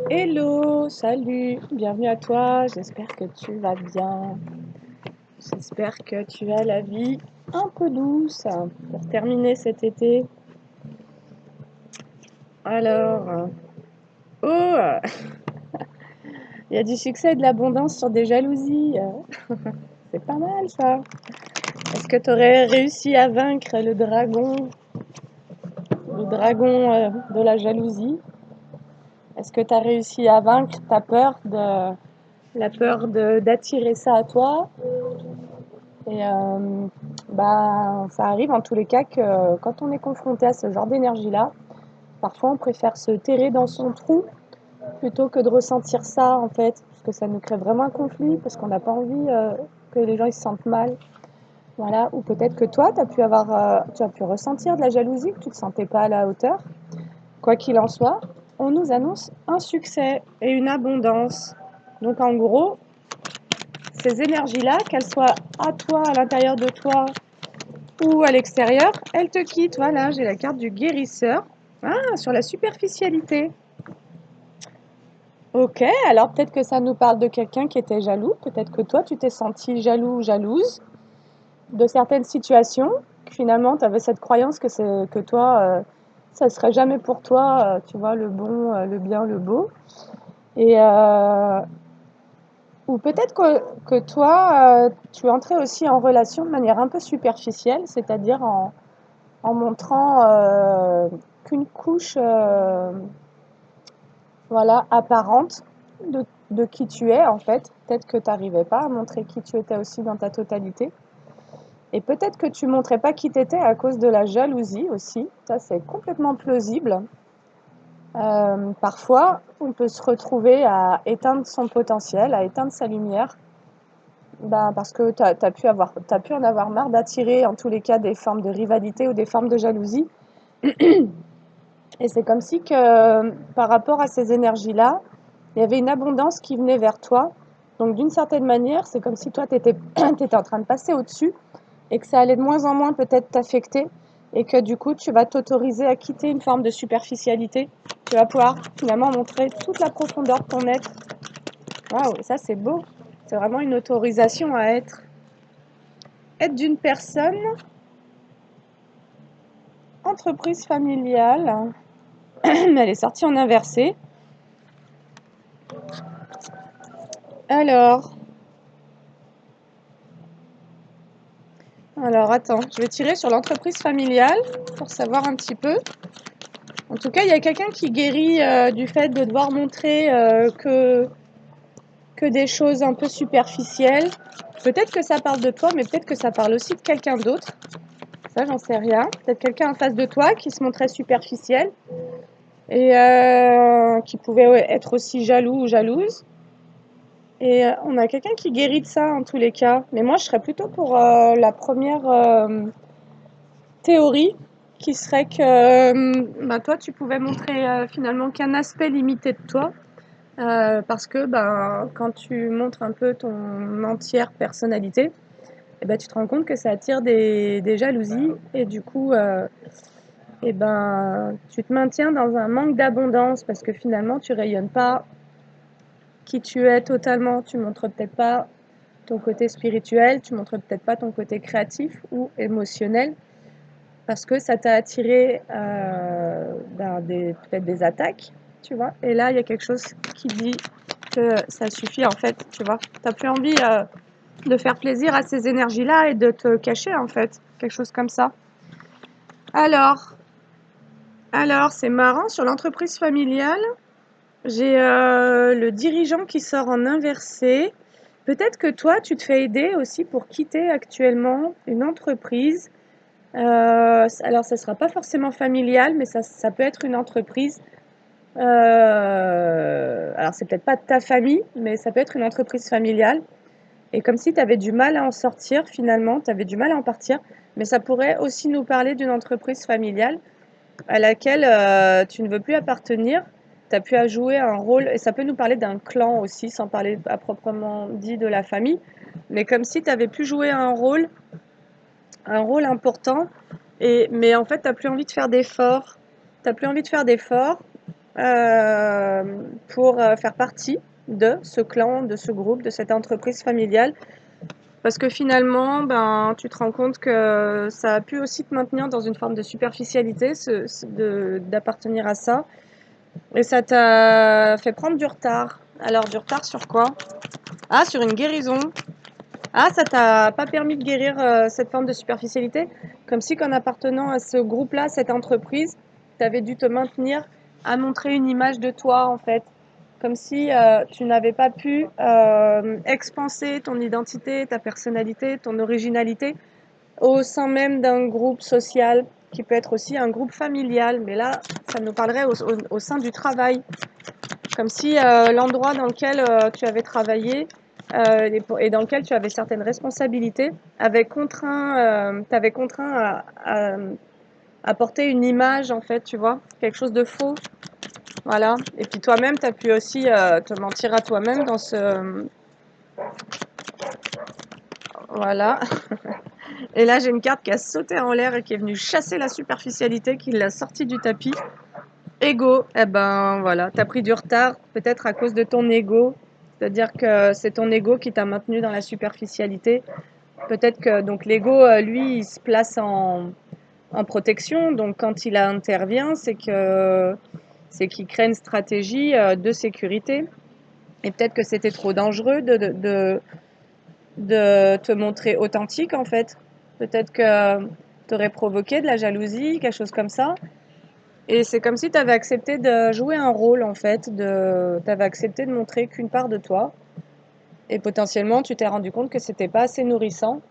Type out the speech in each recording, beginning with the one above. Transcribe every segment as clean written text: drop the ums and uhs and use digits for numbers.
Hello, salut, bienvenue à toi, j'espère que tu vas bien. J'espère que tu as la vie un peu douce pour terminer cet été. Alors, oh, il y a du succès et de l'abondance sur des jalousies. C'est pas mal ça. Est-ce que tu aurais réussi à vaincre le dragon de la jalousie? Est-ce que tu as réussi à vaincre la peur d'attirer ça à toi? Et ça arrive en tous les cas que quand on est confronté à ce genre d'énergie-là, parfois on préfère se terrer dans son trou plutôt que de ressentir ça en fait, parce que ça nous crée vraiment un conflit, parce qu'on n'a pas envie que les gens ils se sentent mal. Voilà. Ou peut-être que toi, tu as pu ressentir de la jalousie, que tu ne te sentais pas à la hauteur. Quoi qu'il en soit, on nous annonce un succès et une abondance. Donc en gros, ces énergies-là, qu'elles soient à toi, à l'intérieur de toi, ou à l'extérieur, elle te quitte. Voilà, j'ai la carte du guérisseur. Ah, sur la superficialité. Ok, alors peut-être que ça nous parle de quelqu'un qui était jaloux. Peut-être que toi, tu t'es senti jaloux ou jalouse de certaines situations. Que finalement, tu avais cette croyance que toi, ça serait jamais pour toi, tu vois, le bon, le bien, le beau. Et ou peut-être que toi, tu es entré aussi en relation de manière un peu superficielle, c'est-à-dire en montrant qu'une couche voilà, apparente de qui tu es en fait. Peut-être que tu n'arrivais pas à montrer qui tu étais aussi dans ta totalité. Et peut-être que tu ne montrais pas qui tu étais à cause de la jalousie aussi. Ça, c'est complètement plausible. Parfois, on peut se retrouver à éteindre son potentiel, à éteindre sa lumière, parce que tu as pu en avoir marre d'attirer en tous les cas des formes de rivalité ou des formes de jalousie. Et c'est comme si que par rapport à ces énergies-là, il y avait une abondance qui venait vers toi. Donc d'une certaine manière, c'est comme si toi, tu étais, en train de passer au-dessus et que ça allait de moins en moins peut-être t'affecter et que du coup, tu vas t'autoriser à quitter une forme de superficialité. Tu vas pouvoir finalement montrer toute la profondeur de ton être. Waouh, ça c'est beau. C'est vraiment une autorisation à être d'une personne, entreprise familiale. Mais elle est sortie en inversé. Alors, Alors attends, je vais tirer sur l'entreprise familiale pour savoir un petit peu. En tout cas, il y a quelqu'un qui guérit du fait de devoir montrer que des choses un peu superficielles. Peut-être que ça parle de toi, mais peut-être que ça parle aussi de quelqu'un d'autre. Ça, j'en sais rien. Peut-être quelqu'un en face de toi qui se montrait superficiel et qui pouvait être aussi jaloux ou jalouse. Et on a quelqu'un qui guérit de ça en tous les cas. Mais moi, je serais plutôt pour la première théorie qui serait que toi, tu pouvais montrer finalement qu'un aspect limité de toi. Parce que quand tu montres un peu ton entière personnalité, tu te rends compte que ça attire des jalousies et du coup, tu te maintiens dans un manque d'abondance parce que finalement, tu rayonnes pas qui tu es totalement. Tu montres peut-être pas ton côté spirituel, tu montres peut-être pas ton côté créatif ou émotionnel parce que ça t'a attiré peut-être des attaques, tu vois. Et là, il y a quelque chose qui dit que ça suffit en fait, tu vois. T'as plus envie de faire plaisir à ces énergies-là et de te cacher en fait, quelque chose comme ça. Alors, alors c'est marrant, sur l'entreprise familiale, j'ai le dirigeant qui sort en inversé. Peut-être que toi, tu te fais aider aussi pour quitter actuellement une entreprise. Alors, ça ne sera pas forcément familial, mais ça peut être une entreprise. Alors, c'est peut-être pas de ta famille, mais ça peut être une entreprise familiale. Et comme si tu avais du mal à en sortir, finalement, tu avais du mal à en partir. Mais ça pourrait aussi nous parler d'une entreprise familiale à laquelle tu ne veux plus appartenir. Tu as pu à jouer un rôle, et ça peut nous parler d'un clan aussi, sans parler à proprement dit de la famille. Mais comme si tu avais pu jouer un rôle important, mais en fait, tu n'as plus envie de faire d'efforts. Tu n'as plus envie de faire d'efforts. pour faire partie de ce clan, de ce groupe, de cette entreprise familiale. Parce que finalement, ben, tu te rends compte que ça a pu aussi te maintenir dans une forme de superficialité, d'appartenir à ça. Et ça t'a fait prendre du retard. Alors, du retard sur quoi? Ah, sur une guérison. Ah, ça t'a pas permis de guérir cette forme de superficialité? Comme si qu'en appartenant à ce groupe-là, cette entreprise, tu avais dû te maintenir à montrer une image de toi, en fait. Comme si tu n'avais pas pu expanser ton identité, ta personnalité, ton originalité au sein même d'un groupe social qui peut être aussi un groupe familial. Mais là, ça nous parlerait au sein du travail. Comme si l'endroit dans lequel tu avais travaillé et dans lequel tu avais certaines responsabilités t'avait contraint à porter une image, en fait, tu vois, quelque chose de faux. Voilà. Et puis toi-même, tu as pu aussi te mentir à toi-même dans ce... Voilà. Et là, j'ai une carte qui a sauté en l'air et qui est venue chasser la superficialité, qui l'a sortie du tapis. Ego, eh ben voilà, t'as pris du retard, peut-être à cause de ton ego. C'est-à-dire que c'est ton ego qui t'a maintenu dans la superficialité. Peut-être que donc l'ego, lui, il se place en protection. Donc quand il intervient, c'est qu'il crée une stratégie de sécurité. Et peut-être que c'était trop dangereux de te montrer authentique en fait. Peut-être que tu aurais provoqué de la jalousie, quelque chose comme ça. Et c'est comme si tu avais accepté de jouer un rôle en fait, tu avais accepté de montrer qu'une part de toi. Et potentiellement, tu t'es rendu compte que c'était pas assez nourrissant.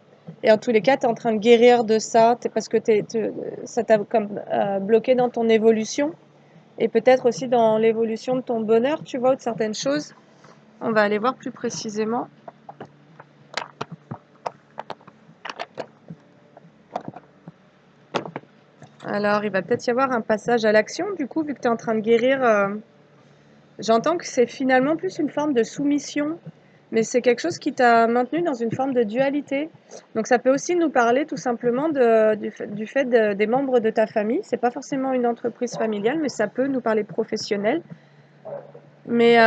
Et en tous les cas, tu es en train de guérir de ça parce que ça t'a comme bloqué dans ton évolution et peut-être aussi dans l'évolution de ton bonheur, tu vois, ou de certaines choses. On va aller voir plus précisément. Alors, il va peut-être y avoir un passage à l'action, du coup, vu que tu es en train de guérir. J'entends que c'est finalement plus une forme de soumission, mais c'est quelque chose qui t'a maintenu dans une forme de dualité. Donc ça peut aussi nous parler tout simplement du fait des membres de ta famille. C'est pas forcément une entreprise familiale, mais ça peut nous parler professionnel. Mais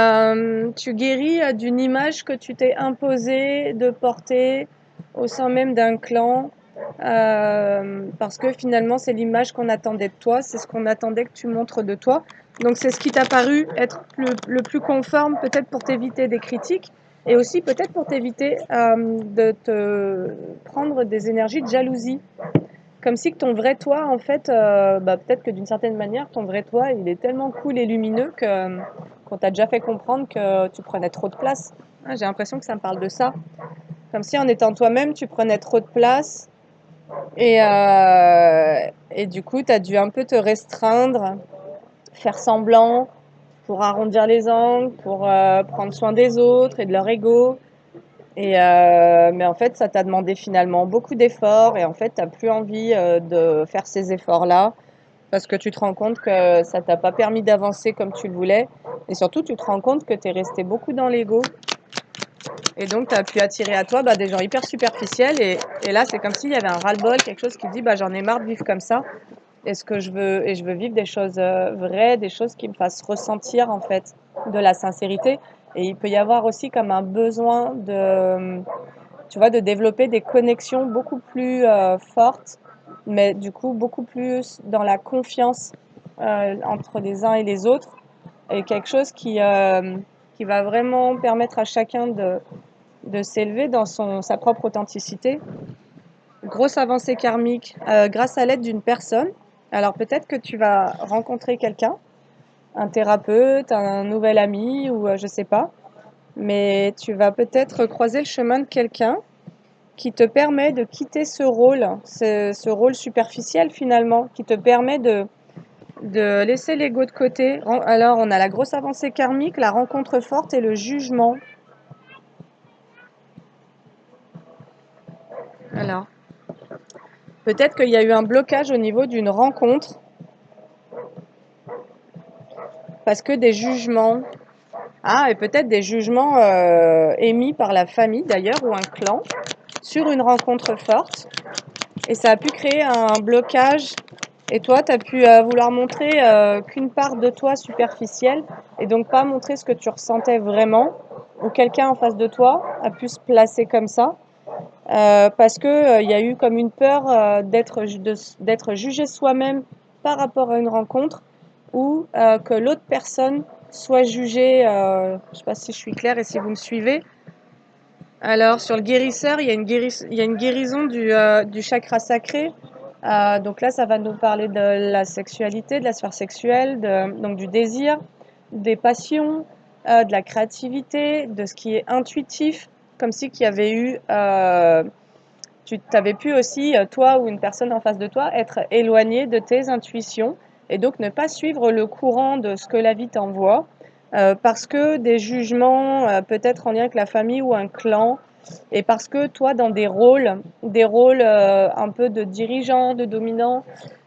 tu guéris d'une image que tu t'es imposée de porter au sein même d'un clan, parce que finalement c'est l'image qu'on attendait de toi, c'est ce qu'on attendait que tu montres de toi. Donc c'est ce qui t'a paru être le plus conforme, peut-être pour t'éviter des critiques, et aussi peut-être pour t'éviter de te prendre des énergies de jalousie. Comme si que ton vrai toi, en fait, peut-être que d'une certaine manière, ton vrai toi, il est tellement cool et lumineux qu'on t'a déjà fait comprendre que tu prenais trop de place. Ah, j'ai l'impression que ça me parle de ça. Comme si en étant toi-même, tu prenais trop de place et du coup, tu as dû un peu te restreindre, faire semblant pour arrondir les angles, pour prendre soin des autres et de leur ego. Mais en fait, ça t'a demandé finalement beaucoup d'efforts et en fait, tu n'as plus envie de faire ces efforts-là parce que tu te rends compte que ça t'a pas permis d'avancer comme tu le voulais et surtout, tu te rends compte que tu es resté beaucoup dans l'ego et donc tu as pu attirer à toi des gens hyper superficiels et là, c'est comme s'il y avait un ras-le-bol, quelque chose qui dit j'en ai marre de vivre comme ça et je veux vivre des choses vraies, des choses qui me fassent ressentir en fait de la sincérité. Et il peut y avoir aussi comme un besoin tu vois, de développer des connexions beaucoup plus fortes, mais du coup beaucoup plus dans la confiance entre les uns et les autres, et quelque chose qui va vraiment permettre à chacun de s'élever dans sa propre authenticité. Grosse avancée karmique grâce à l'aide d'une personne. Alors peut-être que tu vas rencontrer quelqu'un, un thérapeute, un nouvel ami ou je sais pas, mais tu vas peut-être croiser le chemin de quelqu'un qui te permet de quitter ce rôle superficiel finalement, qui te permet de laisser l'ego de côté. Alors on a la grosse avancée karmique, la rencontre forte et le jugement. Alors, peut-être qu'il y a eu un blocage au niveau d'une rencontre parce que des jugements, et peut-être des jugements émis par la famille d'ailleurs ou un clan sur une rencontre forte. Et ça a pu créer un blocage Et toi, tu as pu vouloir montrer qu'une part de toi superficielle et donc pas montrer ce que tu ressentais vraiment, ou quelqu'un en face de toi a pu se placer comme ça, parce que il y a eu comme une peur d'être jugé soi-même par rapport à une rencontre, ou que l'autre personne soit jugée. Je sais pas si je suis claire et si vous me suivez. Alors, sur le guérisseur, il y a une guérison du chakra sacré. Donc là, ça va nous parler de la sexualité, de la sphère sexuelle, donc du désir, des passions, de la créativité, de ce qui est intuitif, comme si qu'il y avait eu, tu avais pu aussi, toi ou une personne en face de toi, être éloigné de tes intuitions et donc ne pas suivre le courant de ce que la vie t'envoie, parce que des jugements, peut-être en lien avec la famille ou un clan, et parce que toi, dans des rôles un peu de dirigeant, de dominant,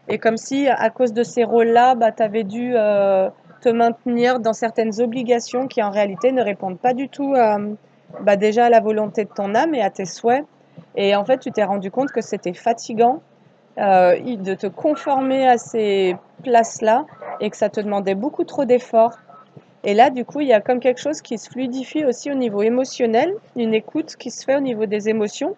et comme si à cause de ces rôles-là, bah, tu avais dû te maintenir dans certaines obligations qui en réalité ne répondent pas du tout bah, déjà à la volonté de ton âme et à tes souhaits. Et en fait, tu t'es rendu compte que c'était fatigant de te conformer à ces places-là et que ça te demandait beaucoup trop d'efforts. Et là, du coup, il y a comme quelque chose qui se fluidifie aussi au niveau émotionnel, une écoute qui se fait au niveau des émotions.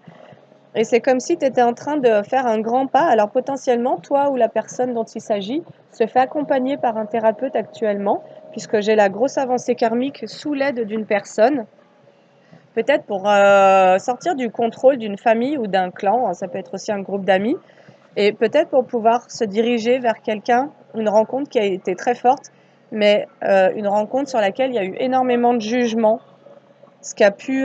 Et c'est comme si tu étais en train de faire un grand pas. Alors potentiellement, toi ou la personne dont il s'agit se fait accompagner par un thérapeute actuellement, puisque j'ai la grosse avancée karmique sous l'aide d'une personne, peut-être pour sortir du contrôle d'une famille ou d'un clan, ça peut être aussi un groupe d'amis, et peut-être pour pouvoir se diriger vers quelqu'un, une rencontre qui a été très forte, mais une rencontre sur laquelle il y a eu énormément de jugements, ce qui a pu,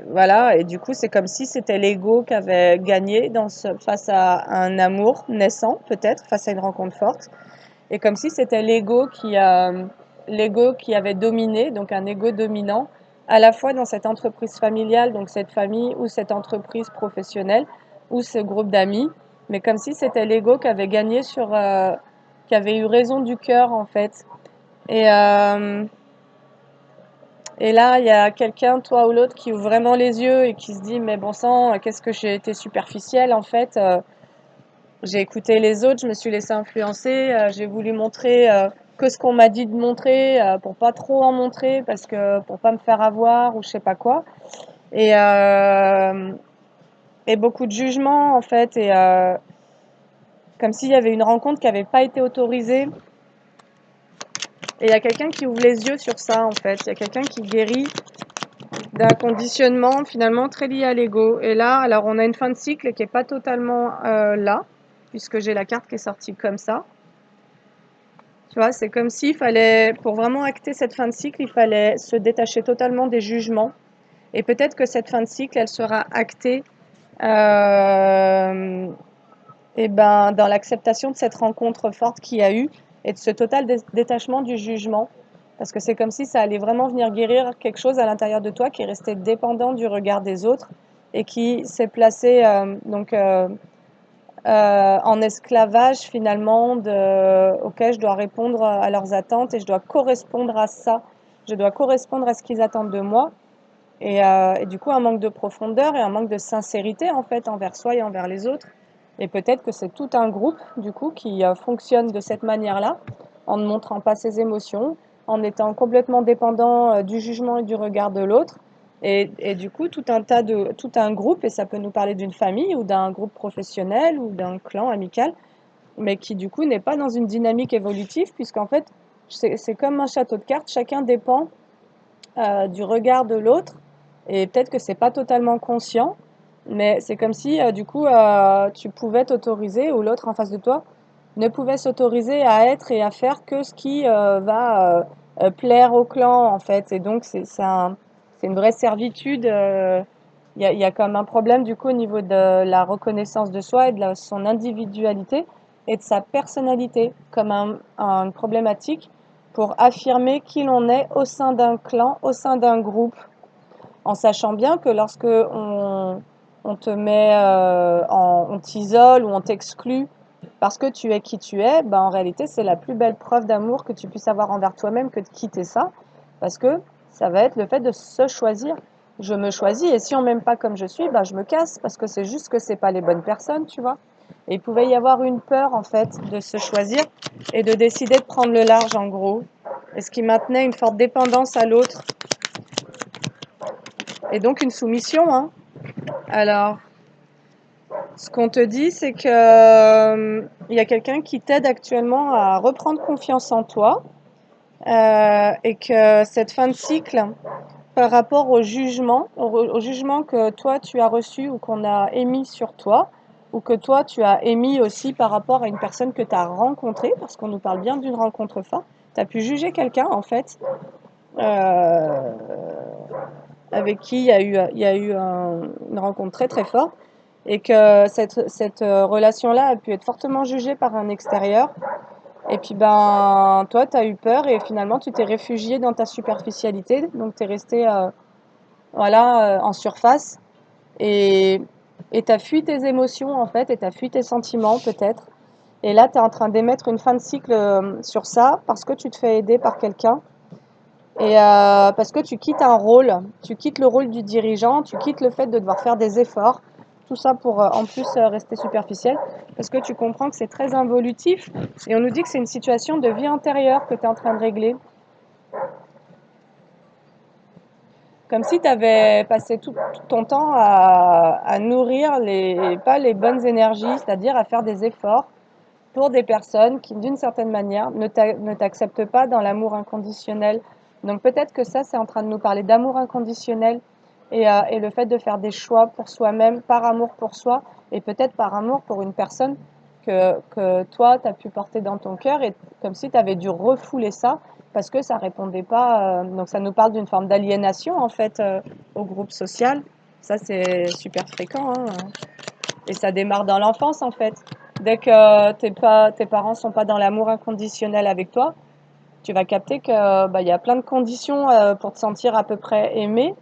voilà, et du coup c'est comme si c'était l'ego qui avait gagné face à un amour naissant, peut-être, face à une rencontre forte, et comme si c'était l'ego qui avait dominé, donc un ego dominant, à la fois dans cette entreprise familiale, donc cette famille ou cette entreprise professionnelle ou ce groupe d'amis, mais comme si c'était l'ego qui avait gagné qui avait eu raison du cœur en fait. Et, euh, et là, il y a quelqu'un, toi ou l'autre, qui ouvre vraiment les yeux et qui se dit, mais bon sang, qu'est-ce que j'ai été superficielle en fait. J'ai écouté les autres, je me suis laissée influencer, j'ai voulu montrer que ce qu'on m'a dit de montrer pour pas trop en montrer parce que pour pas me faire avoir ou je sais pas quoi. Et, euh, et beaucoup de jugements en fait et comme s'il y avait une rencontre qui avait pas été autorisée. Et il y a quelqu'un qui ouvre les yeux sur ça en fait. Il y a quelqu'un qui guérit d'un conditionnement finalement très lié à l'ego. Et là, alors on a une fin de cycle qui est pas totalement là puisque j'ai la carte qui est sortie comme ça. Tu vois, c'est comme s'il fallait, pour vraiment acter cette fin de cycle, il fallait se détacher totalement des jugements. Et peut-être que cette fin de cycle, elle sera actée euh, et ben, dans l'acceptation de cette rencontre forte qu'il y a eu et de ce total détachement du jugement. Parce que c'est comme si ça allait vraiment venir guérir quelque chose à l'intérieur de toi qui est resté dépendant du regard des autres et qui s'est placé en esclavage finalement auquel je dois répondre à leurs attentes et je dois correspondre à ça. Je dois correspondre à ce qu'ils attendent de moi. Et du coup, un manque de profondeur et un manque de sincérité en fait envers soi et envers les autres. Et peut-être que c'est tout un groupe du coup qui fonctionne de cette manière-là, en ne montrant pas ses émotions, en étant complètement dépendant du jugement et du regard de l'autre. Et du coup, tout un groupe, et ça peut nous parler d'une famille ou d'un groupe professionnel ou d'un clan amical, mais qui du coup n'est pas dans une dynamique évolutive, puisqu'en fait, c'est comme un château de cartes, chacun dépend du regard de l'autre, et peut-être que c'est pas totalement conscient, mais c'est comme si du coup tu pouvais t'autoriser, ou l'autre en face de toi ne pouvait s'autoriser à être et à faire que ce qui va plaire au clan en fait. Et donc c'est une vraie servitude. Il y a comme un problème du coup au niveau de la reconnaissance de soi et de son individualité et de sa personnalité comme une problématique pour affirmer qui l'on est au sein d'un clan, au sein d'un groupe, en sachant bien que lorsque on te met, on t'isole ou on t'exclut parce que tu es qui tu es, ben en réalité c'est la plus belle preuve d'amour que tu puisses avoir envers toi-même que de quitter ça, parce que ça va être le fait de se choisir. Je me choisis et si on m'aime pas comme je suis, ben je me casse parce que c'est juste que c'est pas les bonnes personnes, tu vois. Et il pouvait y avoir une peur, en fait, de se choisir et de décider de prendre le large, en gros. Et ce qui maintenait une forte dépendance à l'autre. Et donc une soumission, hein. Alors, ce qu'on te dit, c'est que il y a quelqu'un qui t'aide actuellement à reprendre confiance en toi et que cette fin de cycle, par rapport au jugement que toi tu as reçu ou qu'on a émis sur toi, ou que toi tu as émis aussi par rapport à une personne que tu as rencontrée, parce qu'on nous parle bien d'une rencontre forte, tu as pu juger quelqu'un en fait, euh, avec qui il y a eu une rencontre très très forte, et que cette relation-là a pu être fortement jugée par un extérieur. Et puis ben toi tu as eu peur et finalement tu t'es réfugié dans ta superficialité, donc tu es resté voilà, en surface, et tu as fui tes émotions en fait, et tu as fui tes sentiments peut-être. Et là tu es en train d'émettre une fin de cycle sur ça parce que tu te fais aider par quelqu'un. Et parce que tu quittes un rôle, tu quittes le rôle du dirigeant, tu quittes le fait de devoir faire des efforts, tout ça pour en plus rester superficiel, parce que tu comprends que c'est très involutif, et on nous dit que c'est une situation de vie intérieure que tu es en train de régler. Comme si tu avais passé tout ton temps à nourrir pas les bonnes énergies, c'est-à-dire à faire des efforts pour des personnes qui, d'une certaine manière, ne t'acceptent pas dans l'amour inconditionnel. Donc peut-être que ça, c'est en train de nous parler d'amour inconditionnel, et le fait de faire des choix pour soi-même, par amour pour soi, et peut-être par amour pour une personne que toi, tu as pu porter dans ton cœur, et comme si tu avais dû refouler ça parce que ça répondait pas. Donc ça nous parle d'une forme d'aliénation, en fait, au groupe social. Ça, c'est super fréquent, hein. Et ça démarre dans l'enfance, en fait. Dès que tes parents sont pas dans l'amour inconditionnel avec toi, tu vas capter que bah, y a plein de conditions pour te sentir à peu près aimé,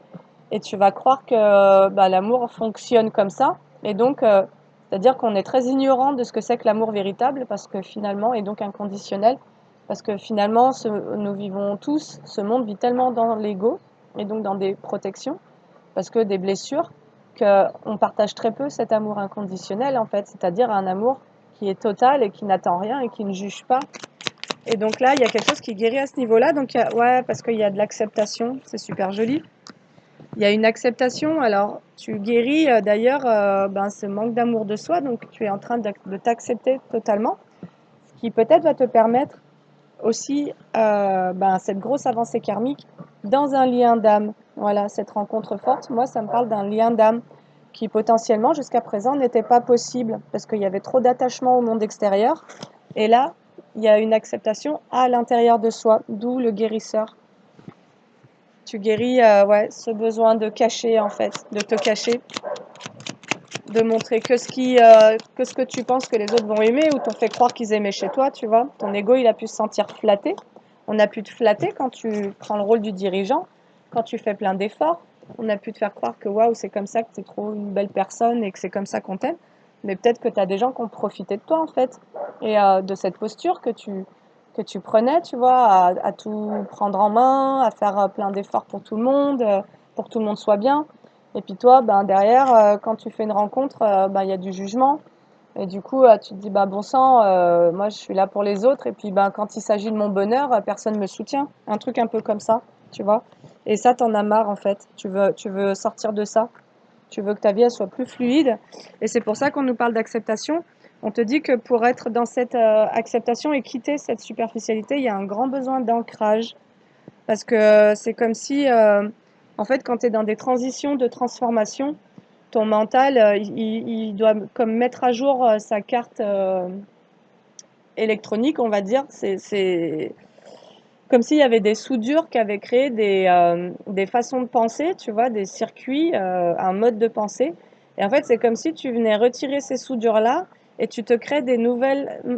et tu vas croire que bah, l'amour fonctionne comme ça. Et donc, c'est-à-dire qu'on est très ignorant de ce que c'est que l'amour véritable, parce que finalement, et donc inconditionnel, parce que finalement, nous vivons tous, ce monde vit tellement dans l'ego, et donc dans des protections, parce que des blessures, qu'on partage très peu cet amour inconditionnel, en fait, c'est-à-dire un amour qui est total et qui n'attend rien et qui ne juge pas. Et donc là, il y a quelque chose qui guérit à ce niveau-là. Donc, ouais, parce qu'il y a de l'acceptation, c'est super joli. Il y a une acceptation. Alors, tu guéris d'ailleurs ben, ce manque d'amour de soi, donc tu es en train de t'accepter totalement, ce qui peut-être va te permettre aussi ben, cette grosse avancée karmique dans un lien d'âme. Voilà, cette rencontre forte, moi, ça me parle d'un lien d'âme qui potentiellement, jusqu'à présent, n'était pas possible parce qu'il y avait trop d'attachement au monde extérieur. Et là, il y a une acceptation à l'intérieur de soi, d'où le guérisseur. Tu guéris ouais, ce besoin de cacher, en fait, de te cacher, de montrer que ce que tu penses que les autres vont aimer, ou t'ont fait croire qu'ils aimaient chez toi, tu vois. Ton ego, il a pu se sentir flatté. On a pu te flatter quand tu prends le rôle du dirigeant, quand tu fais plein d'efforts. On a pu te faire croire que waouh, c'est comme ça que tu es trop une belle personne et que c'est comme ça qu'on t'aime. Mais peut-être que tu as des gens qui ont profité de toi, en fait, et de cette posture que tu prenais, tu vois, à tout prendre en main, à faire plein d'efforts pour que tout le monde soit bien. Et puis toi, ben, derrière, quand tu fais une rencontre, ben, il y a du jugement. Et du coup, tu te dis, bah, bon sang, moi je suis là pour les autres. Et puis ben, quand il s'agit de mon bonheur, personne ne me soutient. Un truc un peu comme ça, tu vois. Et ça, t'en as marre en fait. Tu veux sortir de ça. Tu veux que ta vie elle soit plus fluide. Et c'est pour ça qu'on nous parle d'acceptation. On te dit que pour être dans cette acceptation et quitter cette superficialité, il y a un grand besoin d'ancrage. Parce que c'est comme si, en fait, quand tu es dans des transitions de transformation, ton mental, il doit comme mettre à jour sa carte électronique, on va dire. C'est comme s'il y avait des soudures qui avaient créé des façons de penser, tu vois, des circuits, un mode de pensée. Et en fait, c'est comme si tu venais retirer ces soudures-là et tu te crées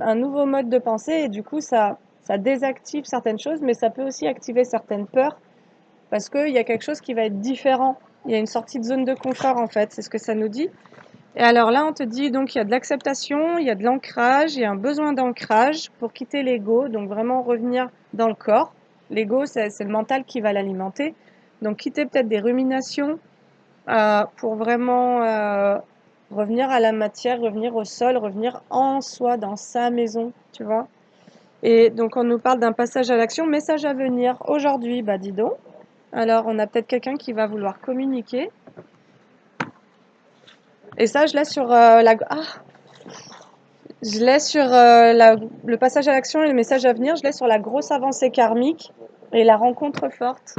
un nouveau mode de pensée. Et du coup, ça désactive certaines choses, mais ça peut aussi activer certaines peurs parce qu'il y a quelque chose qui va être différent. Il y a une sortie de zone de confort, en fait, c'est ce que ça nous dit. Et alors là, on te dit donc il y a de l'acceptation, il y a de l'ancrage, il y a un besoin d'ancrage pour quitter l'ego, donc vraiment revenir dans le corps. L'ego, c'est le mental qui va l'alimenter. Donc quitter peut-être des ruminations pour vraiment revenir à la matière, revenir au sol, revenir en soi, dans sa maison, tu vois. Et donc on nous parle d'un passage à l'action, message à venir aujourd'hui, bah dis donc. Alors on a peut-être quelqu'un qui va vouloir communiquer. Et ça, je laisse sur je laisse sur le passage à l'action et le message à venir, je laisse sur la grosse avancée karmique et la rencontre forte.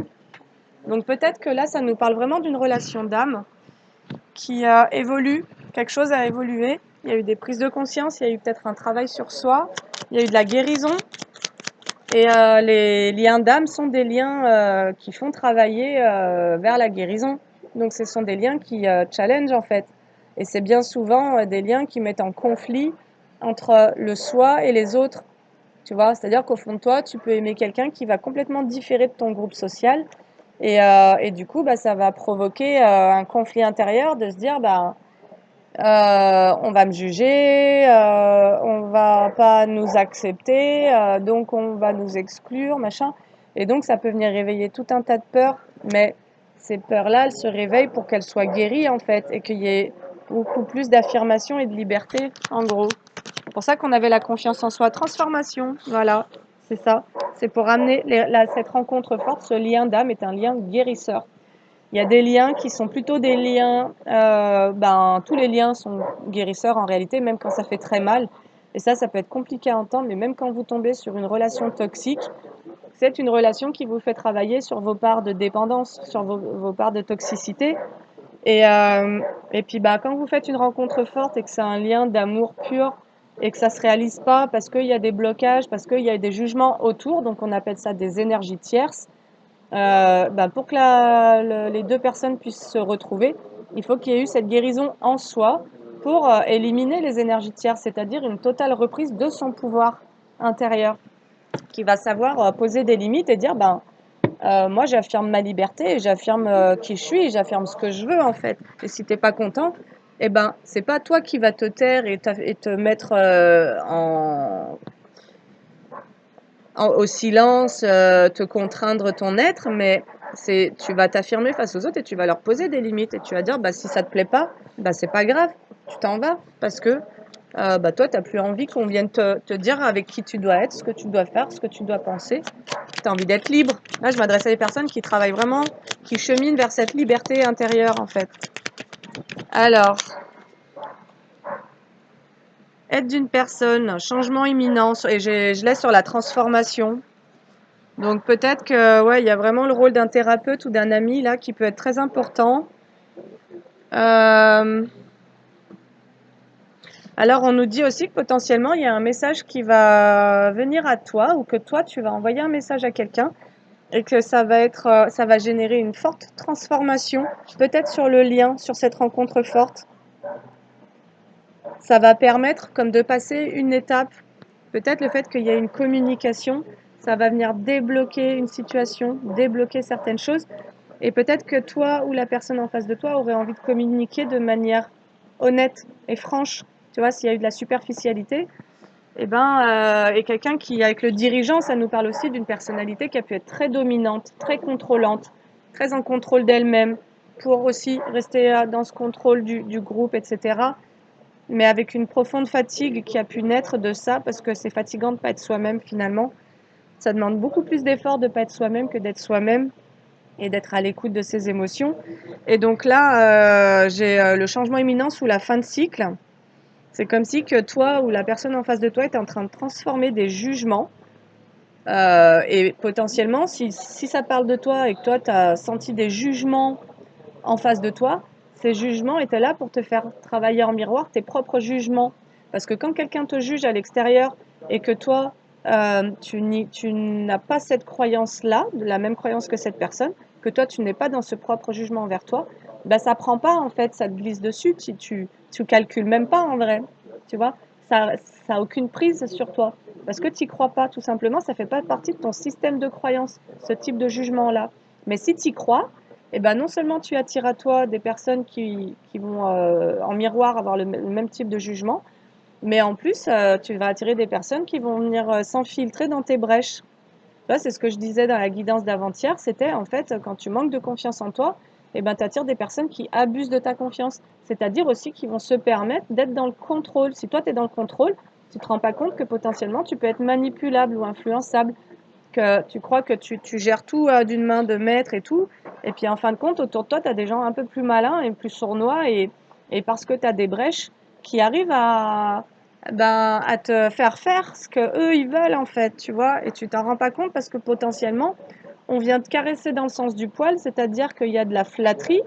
Donc peut-être que là, ça nous parle vraiment d'une relation d'âme qui évolue, quelque chose a évolué. Il y a eu des prises de conscience, il y a eu peut-être un travail sur soi, il y a eu de la guérison. Et les liens d'âme sont des liens qui font travailler vers la guérison. Donc ce sont des liens qui challenge en fait. Et c'est bien souvent des liens qui mettent en conflit entre le soi et les autres. Tu vois, c'est-à-dire qu'au fond de toi, tu peux aimer quelqu'un qui va complètement différer de ton groupe social. Et du coup, bah, ça va provoquer un conflit intérieur de se dire, bah, on va me juger, on va pas nous accepter, donc on va nous exclure, machin. Et donc ça peut venir réveiller tout un tas de peurs, mais ces peurs-là, elles se réveillent pour qu'elles soient guéries en fait, et qu'il y ait beaucoup plus d'affirmation et de liberté, en gros. C'est pour ça qu'on avait la confiance en soi. Transformation, voilà, c'est ça. C'est pour amener cette rencontre forte, ce lien d'âme est un lien guérisseur. Il y a des liens qui sont plutôt des liens, tous les liens sont guérisseurs en réalité, même quand ça fait très mal. Et ça peut être compliqué à entendre, mais même quand vous tombez sur une relation toxique, c'est une relation qui vous fait travailler sur vos parts de dépendance, sur vos parts de toxicité. Et, euh, et puis quand vous faites une rencontre forte et que c'est un lien d'amour pur et que ça se réalise pas parce qu'il y a des blocages, parce qu'il y a des jugements autour, donc on appelle ça des énergies tierces, pour que les deux personnes puissent se retrouver, il faut qu'il y ait eu cette guérison en soi pour éliminer les énergies tierces, c'est-à-dire une totale reprise de son pouvoir intérieur, qui va savoir poser des limites et dire, moi j'affirme ma liberté, j'affirme qui je suis, j'affirme ce que je veux en fait. Et si t'es pas content, eh ben c'est pas toi qui va te taire et te mettre au silence, te contraindre ton être, mais tu vas t'affirmer face aux autres et tu vas leur poser des limites et tu vas dire, si ça te plaît pas, c'est pas grave, tu t'en vas parce que toi, t'as plus envie qu'on vienne te dire avec qui tu dois être, ce que tu dois faire, ce que tu dois penser. Tu as envie d'être libre. Là, je m'adresse à des personnes qui travaillent vraiment, qui cheminent vers cette liberté intérieure en fait. Alors, aide d'une personne, changement imminent, et je laisse sur la transformation. Donc peut-être que ouais, il y a vraiment le rôle d'un thérapeute ou d'un ami là qui peut être très important. Euh, alors on nous dit aussi que potentiellement il y a un message qui va venir à toi ou que toi tu vas envoyer un message à quelqu'un et que ça va générer une forte transformation, peut-être sur le lien, sur cette rencontre forte. Ça va permettre comme de passer une étape. Peut-être le fait qu'il y ait une communication, ça va venir débloquer une situation, débloquer certaines choses. Et peut-être que toi ou la personne en face de toi aurait envie de communiquer de manière honnête et franche. Tu vois, s'il y a eu de la superficialité, et quelqu'un qui, avec le dirigeant, ça nous parle aussi d'une personnalité qui a pu être très dominante, très contrôlante, très en contrôle d'elle-même, pour aussi rester dans ce contrôle du groupe, etc. Mais avec une profonde fatigue qui a pu naître de ça, parce que c'est fatigant de ne pas être soi-même finalement. Ça demande beaucoup plus d'efforts de ne pas être soi-même que d'être soi-même et d'être à l'écoute de ses émotions. Et donc là, j'ai le changement imminent sous la fin de cycle. C'est comme si que toi ou la personne en face de toi était en train de transformer des jugements. Et potentiellement, si ça parle de toi et que toi, tu as senti des jugements en face de toi, ces jugements étaient là pour te faire travailler en miroir tes propres jugements. Parce que quand quelqu'un te juge à l'extérieur et que toi, tu n'as pas cette croyance-là, la même croyance que cette personne, que toi, tu n'es pas dans ce propre jugement envers toi, ça prend pas, en fait, ça te glisse dessus, tu calcules même pas, en vrai, tu vois, ça a aucune prise sur toi, parce que tu n'y crois pas, tout simplement, ça fait pas partie de ton système de croyance, ce type de jugement-là. Mais si tu y crois, non seulement tu attires à toi des personnes qui vont en miroir avoir le même type de jugement, mais en plus, tu vas attirer des personnes qui vont venir s'infiltrer dans tes brèches. Là, c'est ce que je disais dans la guidance d'avant-hier, c'était en fait quand tu manques de confiance en toi, et ben, tu attires des personnes qui abusent de ta confiance. C'est-à-dire aussi qu'ils vont se permettre d'être dans le contrôle. Si toi, tu es dans le contrôle, tu te rends pas compte que potentiellement, tu peux être manipulable ou influençable, que tu crois que tu gères tout d'une main de maître et tout. Et puis, en fin de compte, autour de toi, tu as des gens un peu plus malins et plus sournois et parce que tu as des brèches qui arrivent à te faire ce que eux ils veulent en fait, tu vois, et tu t'en rends pas compte parce que potentiellement on vient te caresser dans le sens du poil, c'est-à-dire qu'il y a de la flatterie,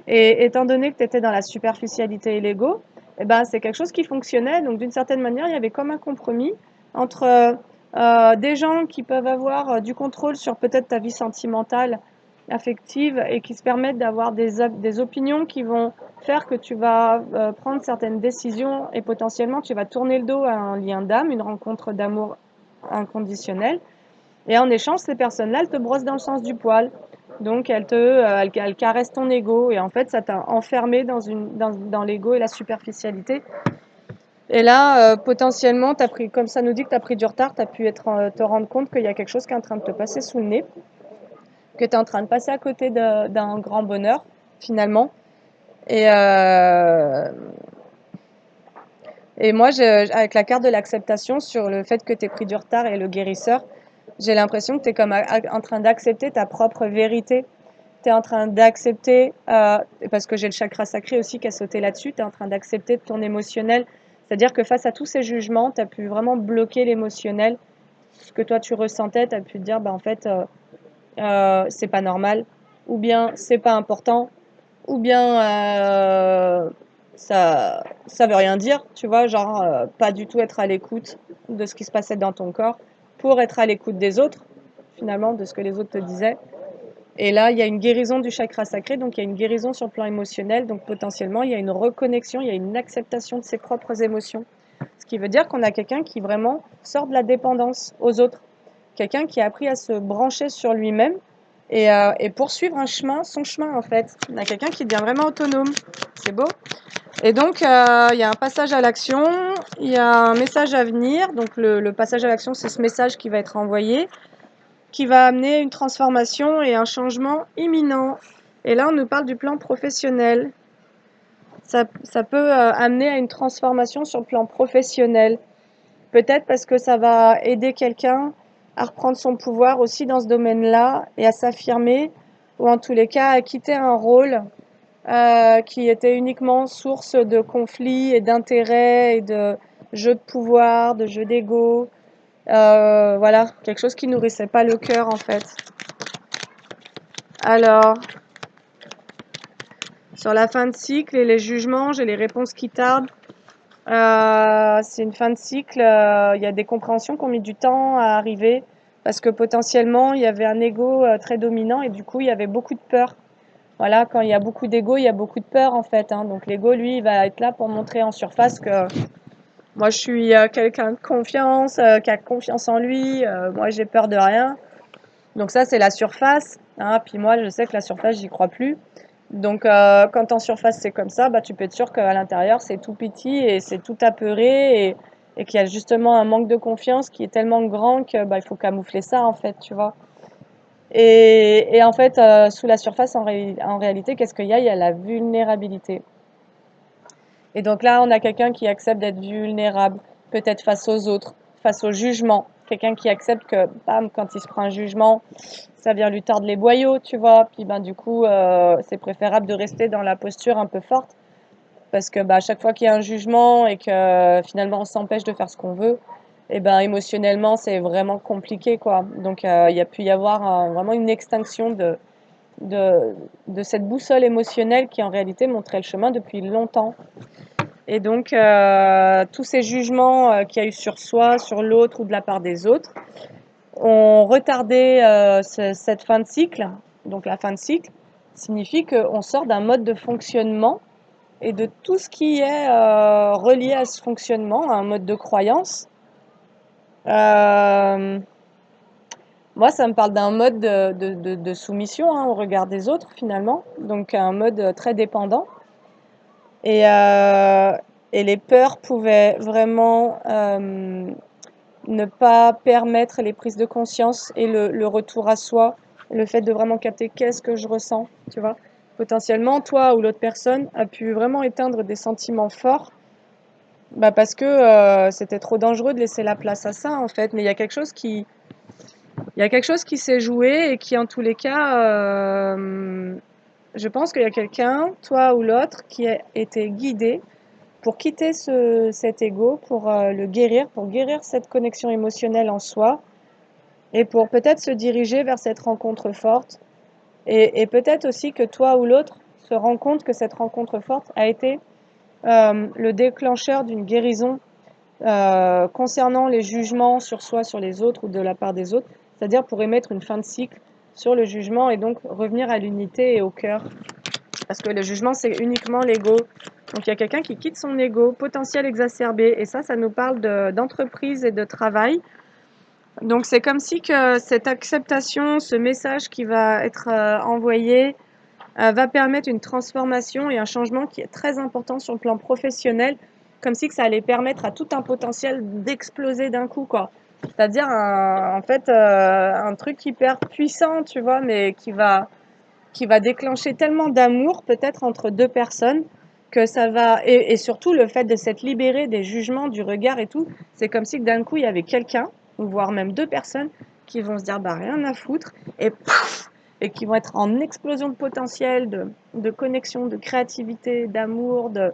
et étant donné que tu étais dans la superficialité et l'ego, eh ben, c'est quelque chose qui fonctionnait, donc d'une certaine manière, il y avait comme un compromis entre des gens qui peuvent avoir du contrôle sur peut-être ta vie sentimentale, affective, et qui se permettent d'avoir des opinions qui vont faire que tu vas prendre certaines décisions et potentiellement tu vas tourner le dos à un lien d'âme, une rencontre d'amour inconditionnel. Et en échange, ces personnes-là, elles te brossent dans le sens du poil. Donc, elles caressent ton ego. Et en fait, ça t'a enfermé dans l'ego et la superficialité. Et là, potentiellement, comme ça nous dit que tu as pris du retard, tu as pu te rendre compte qu'il y a quelque chose qui est en train de te passer sous le nez, que tu es en train de passer à côté d'un grand bonheur, finalement. Et, euh, et moi, avec la carte de l'acceptation sur le fait que tu aies pris du retard et le guérisseur, j'ai l'impression que tu es comme en train d'accepter ta propre vérité. Tu es en train d'accepter, parce que j'ai le chakra sacré aussi qui a sauté là-dessus, tu es en train d'accepter ton émotionnel. C'est-à-dire que face à tous ces jugements, tu as pu vraiment bloquer l'émotionnel. Ce que toi tu ressentais, tu as pu te dire, bah, en fait, c'est pas normal, ou bien c'est pas important, ou bien ça veut rien dire, tu vois, genre pas du tout être à l'écoute de ce qui se passait dans ton corps pour être à l'écoute des autres, finalement, de ce que les autres te disaient. Et là, il y a une guérison du chakra sacré, donc il y a une guérison sur le plan émotionnel, donc potentiellement, il y a une reconnexion, il y a une acceptation de ses propres émotions. Ce qui veut dire qu'on a quelqu'un qui vraiment sort de la dépendance aux autres, quelqu'un qui a appris à se brancher sur lui-même et poursuivre son chemin en fait. On a quelqu'un qui devient vraiment autonome, c'est beau. Et donc, il y a un passage à l'action, il y a un message à venir, donc le passage à l'action, c'est ce message qui va être envoyé, qui va amener une transformation et un changement imminent. Et là, on nous parle du plan professionnel. Ça peut amener à une transformation sur le plan professionnel. Peut-être parce que ça va aider quelqu'un à reprendre son pouvoir aussi dans ce domaine-là et à s'affirmer, ou en tous les cas à quitter un rôle qui était uniquement source de conflits et d'intérêts et de jeux de pouvoir, de jeux d'ego. Voilà, quelque chose qui nourrissait pas le cœur en fait. Alors, sur la fin de cycle et les jugements, j'ai les réponses qui tardent. C'est une fin de cycle, il y a des compréhensions qui ont mis du temps à arriver parce que potentiellement il y avait un ego très dominant et du coup il y avait beaucoup de peur. Voilà, quand il y a beaucoup d'ego, il y a beaucoup de peur en fait, hein. Donc l'ego, lui, il va être là pour montrer en surface que moi je suis quelqu'un de confiance, qui a confiance en lui, moi j'ai peur de rien. Donc ça c'est la surface, hein. Puis moi je sais que la surface, j'y crois plus. Donc, quand en surface c'est comme ça, bah, tu peux être sûr qu'à l'intérieur c'est tout petit et c'est tout apeuré et qu'il y a justement un manque de confiance qui est tellement grand que bah, il faut camoufler ça en fait, tu vois. Et en fait, sous la surface, en réalité, qu'est-ce qu'il y a? Il y a la vulnérabilité. Et donc là, on a quelqu'un qui accepte d'être vulnérable, peut-être face aux autres, face au jugement. Quelqu'un qui accepte que, bam, quand il se prend un jugement, ça vient lui tordre les boyaux, tu vois. Puis ben du coup, c'est préférable de rester dans la posture un peu forte parce que bah, à chaque fois qu'il y a un jugement et que finalement on s'empêche de faire ce qu'on veut, et ben émotionnellement c'est vraiment compliqué quoi. Donc il y a pu y avoir vraiment une extinction de, de cette boussole émotionnelle qui en réalité montrait le chemin depuis longtemps. Et donc tous ces jugements qu'il y a eu sur soi, sur l'autre ou de la part des autres, ont retardé cette fin de cycle. Donc la fin de cycle signifie qu'on sort d'un mode de fonctionnement et de tout ce qui est relié à ce fonctionnement, à un mode de croyance. Euh, Moi, ça me parle d'un mode de soumission hein, au regard des autres, finalement. Donc un mode très dépendant. Et, euh, et les peurs pouvaient vraiment ne pas permettre les prises de conscience et le retour à soi, le fait de vraiment capter qu'est-ce que je ressens, tu vois. potentiellement, toi ou l'autre personne a pu vraiment éteindre des sentiments forts, parce que c'était trop dangereux de laisser la place à ça, en fait. Mais il y a quelque chose qui s'est joué et qui, en tous les cas, je pense qu'il y a quelqu'un, toi ou l'autre, qui a été guidé pour quitter cet ego, pour le guérir, pour guérir cette connexion émotionnelle en soi et pour peut-être se diriger vers cette rencontre forte. Et peut-être aussi que toi ou l'autre se rend compte que cette rencontre forte a été le déclencheur d'une guérison concernant les jugements sur soi, sur les autres ou de la part des autres, c'est-à-dire pour émettre une fin de cycle sur le jugement et donc revenir à l'unité et au cœur. Parce que le jugement, c'est uniquement l'ego. Donc il y a quelqu'un qui quitte son ego, potentiel exacerbé, et ça nous parle d'entreprise et de travail. Donc c'est comme si que cette acceptation, ce message qui va être envoyé, va permettre une transformation et un changement qui est très important sur le plan professionnel, comme si que ça allait permettre à tout un potentiel d'exploser d'un coup, quoi. C'est-à-dire en fait un truc hyper puissant, tu vois, mais qui va déclencher tellement d'amour peut-être entre deux personnes que ça va et surtout le fait de s'être libéré des jugements, du regard et tout, c'est comme si d'un coup il y avait quelqu'un ou voire même deux personnes qui vont se dire bah rien à foutre et pouf, et qui vont être en explosion de potentiel, de connexion, de créativité, d'amour, de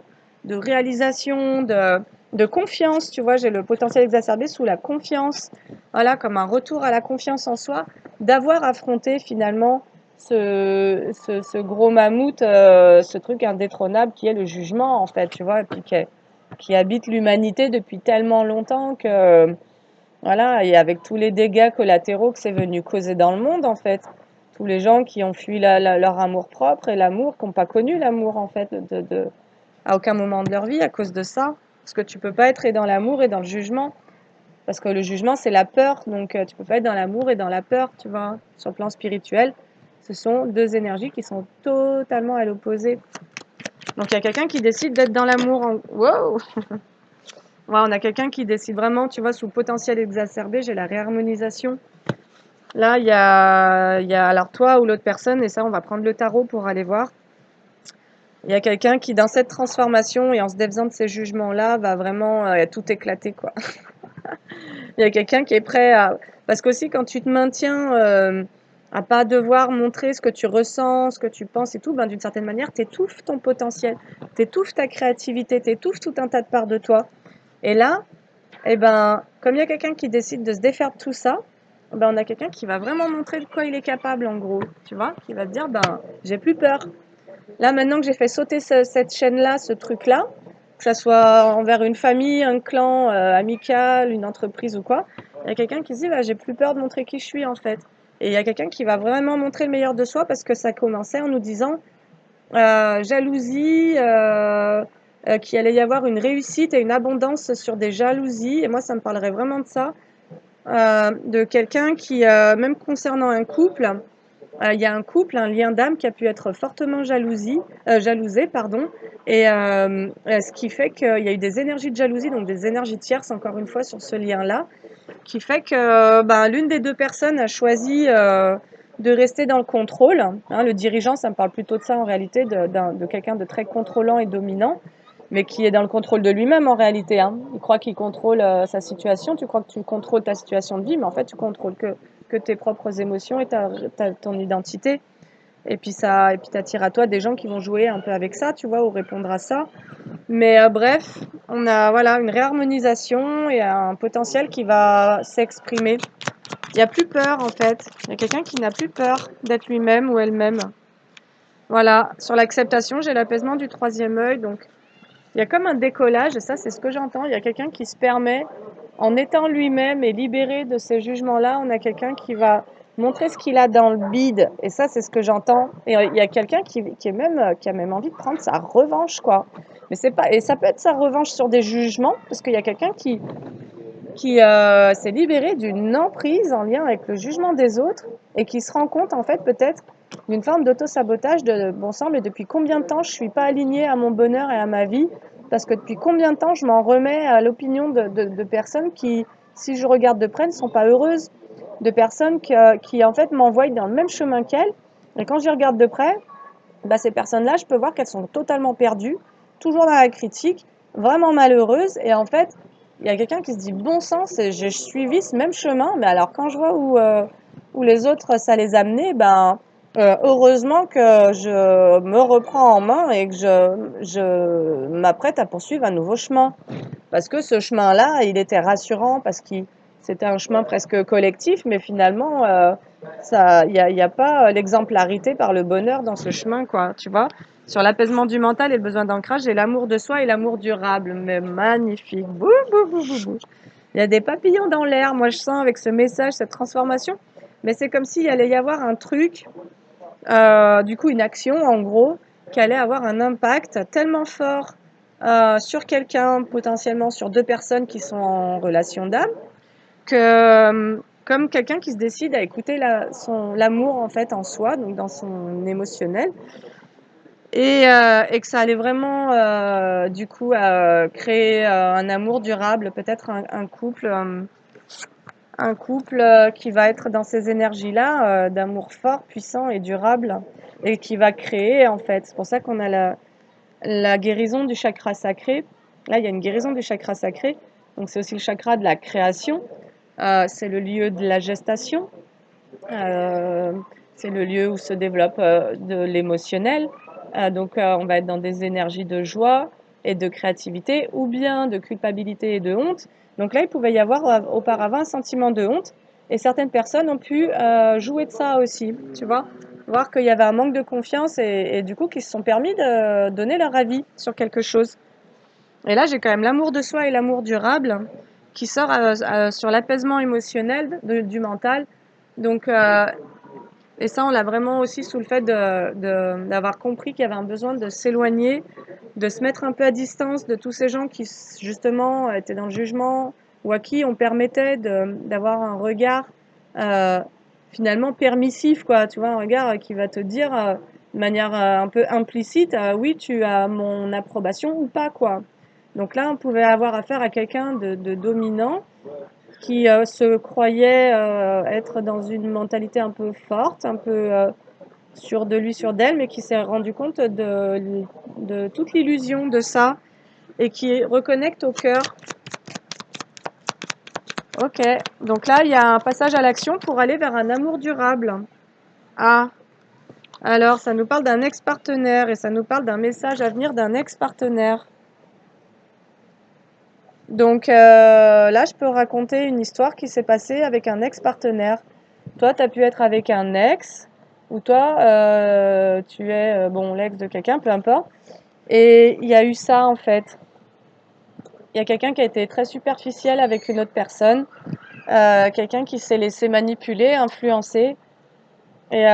réalisation, de confiance, tu vois, j'ai le potentiel exacerbé sous la confiance, voilà, comme un retour à la confiance en soi, d'avoir affronté finalement ce gros mammouth, ce truc indétrônable qui est le jugement, en fait, tu vois, et puis qui habite l'humanité depuis tellement longtemps que, voilà, et avec tous les dégâts collatéraux que c'est venu causer dans le monde, en fait. Tous les gens qui ont fui leur amour propre et l'amour, qui n'ont pas connu l'amour, en fait, à aucun moment de leur vie à cause de ça. Parce que tu peux pas être et dans l'amour et dans le jugement. Parce que le jugement, c'est la peur. Donc, tu peux pas être dans l'amour et dans la peur, tu vois. Sur le plan spirituel, ce sont deux énergies qui sont totalement à l'opposé. Donc, il y a quelqu'un qui décide d'être dans l'amour. Wow! Ouais, on a quelqu'un qui décide vraiment, tu vois, sous potentiel exacerbé, j'ai la réharmonisation. Là, il y a alors toi ou l'autre personne, et ça, on va prendre le tarot pour aller voir. Il y a quelqu'un qui, dans cette transformation et en se défaisant de ces jugements-là, va vraiment tout éclater, quoi. Il y a quelqu'un qui est prêt à... Parce qu'aussi, quand tu te maintiens à pas devoir montrer ce que tu ressens, ce que tu penses et tout, ben, d'une certaine manière, t'étouffes ton potentiel, t'étouffes ta créativité, t'étouffes tout un tas de parts de toi. Et là, eh ben, comme il y a quelqu'un qui décide de se défaire de tout ça, ben, on a quelqu'un qui va vraiment montrer de quoi il est capable, en gros, tu vois, qui va te dire, ben, j'ai plus peur. Là, maintenant que j'ai fait sauter cette chaîne-là, ce truc-là, que ça soit envers une famille, un clan amical, une entreprise ou quoi, il y a quelqu'un qui se dit, bah, j'ai plus peur de montrer qui je suis, en fait. Et il y a quelqu'un qui va vraiment montrer le meilleur de soi parce que ça commençait en nous disant jalousie, qu'il allait y avoir une réussite et une abondance sur des jalousies. Et moi, ça me parlerait vraiment de ça, de quelqu'un qui, même concernant un couple, il y a un couple, un lien d'âme qui a pu être fortement jalousé, pardon, et ce qui fait qu'il y a eu des énergies de jalousie, donc des énergies tierces, encore une fois, sur ce lien-là, qui fait que ben, l'une des deux personnes a choisi de rester dans le contrôle. Hein, le dirigeant, ça me parle plutôt de ça en réalité, de quelqu'un de très contrôlant et dominant, mais qui est dans le contrôle de lui-même en réalité. Hein. Il croit qu'il contrôle sa situation, tu crois que tu contrôles ta situation de vie, mais en fait, tu contrôles que tes propres émotions et ton identité. Et puis t'attires à toi des gens qui vont jouer un peu avec ça, tu vois, ou répondre à ça. Mais bref, on a voilà une réharmonisation et un potentiel qui va s'exprimer. Il n'y a plus peur en fait. Il y a quelqu'un qui n'a plus peur d'être lui-même ou elle-même. Voilà, sur l'acceptation, j'ai l'apaisement du troisième œil, donc il y a comme un décollage, et ça c'est ce que j'entends, il y a quelqu'un qui se permet, en étant lui-même et libéré de ces jugements-là, on a quelqu'un qui va montrer ce qu'il a dans le bide, et ça c'est ce que j'entends, et il y a quelqu'un qui a même envie de prendre sa revanche, quoi. Mais c'est pas, et ça peut être sa revanche sur des jugements, parce qu'il y a quelqu'un qui s'est libéré d'une emprise en lien avec le jugement des autres, et qui se rend compte en fait peut-être d'une forme d'auto-sabotage de bon sang, mais depuis combien de temps je suis pas alignée à mon bonheur et à ma vie, parce que depuis combien de temps je m'en remets à l'opinion de personnes qui, si je regarde de près, ne sont pas heureuses, de personnes qui en fait m'envoient dans le même chemin qu'elles, et quand je regarde de près, bah, ces personnes-là, je peux voir qu'elles sont totalement perdues, toujours dans la critique, vraiment malheureuses. Et en fait, il y a quelqu'un qui se dit bon sang, j'ai suivi ce même chemin, mais alors quand je vois où les autres ça les a menés, ben heureusement que je me reprends en main et que je m'apprête à poursuivre un nouveau chemin. Parce que ce chemin-là, il était rassurant parce que c'était un chemin presque collectif, mais finalement, il y a pas l'exemplarité par le bonheur dans ce chemin, quoi, tu vois. Sur l'apaisement du mental et le besoin d'ancrage, j'ai l'amour de soi et l'amour durable, mais magnifique. Bouh, bouh, bouh, bouh, bouh. Il y a des papillons dans l'air, moi je sens avec ce message, cette transformation, mais c'est comme s'il allait y avoir un truc, du coup une action en gros, qui allait avoir un impact tellement fort sur quelqu'un, potentiellement sur deux personnes qui sont en relation d'âme, que comme quelqu'un qui se décide à écouter l'amour en fait en soi, donc dans son émotionnel, et que ça allait vraiment du coup créer un amour durable, peut-être un couple qui va être dans ces énergies-là, d'amour fort, puissant et durable, et qui va créer en fait. C'est pour ça qu'on a la guérison du chakra sacré. Là, il y a une guérison du chakra sacré. Donc, c'est aussi le chakra de la création. C'est le lieu de la gestation. Euh, c'est le lieu où se développe de l'émotionnel. On va être dans des énergies de joie et de créativité, ou bien de culpabilité et de honte. Donc là, il pouvait y avoir auparavant un sentiment de honte, et certaines personnes ont pu jouer de ça aussi, tu vois, voir qu'il y avait un manque de confiance et du coup qu'ils se sont permis de donner leur avis sur quelque chose. Et là, j'ai quand même l'amour de soi et l'amour durable qui sort sur l'apaisement émotionnel du mental. Donc, et ça, on l'a vraiment aussi sous le fait d'avoir compris qu'il y avait un besoin de s'éloigner, de se mettre un peu à distance de tous ces gens qui, justement, étaient dans le jugement ou à qui on permettait d'avoir un regard euh, finalement permissif, quoi. Tu vois, un regard qui va te dire de manière un peu implicite, oui, tu as mon approbation ou pas, quoi. Donc là, on pouvait avoir affaire à quelqu'un de dominant qui se croyait être dans une mentalité un peu forte, un peu sûr de lui, sûr d'elle, mais qui s'est rendu compte de toute l'illusion de ça et qui reconnecte au cœur. Ok, donc là, il y a un passage à l'action pour aller vers un amour durable. Ah, alors ça nous parle d'un ex-partenaire et ça nous parle d'un message à venir d'un ex-partenaire. Donc là, je peux raconter une histoire qui s'est passée avec un ex-partenaire. Toi, tu as pu être avec un ex, ou toi, tu es, bon, l'ex de quelqu'un, peu importe. Et il y a eu ça, en fait. Il y a quelqu'un qui a été très superficiel avec une autre personne, quelqu'un qui s'est laissé manipuler, influencer, et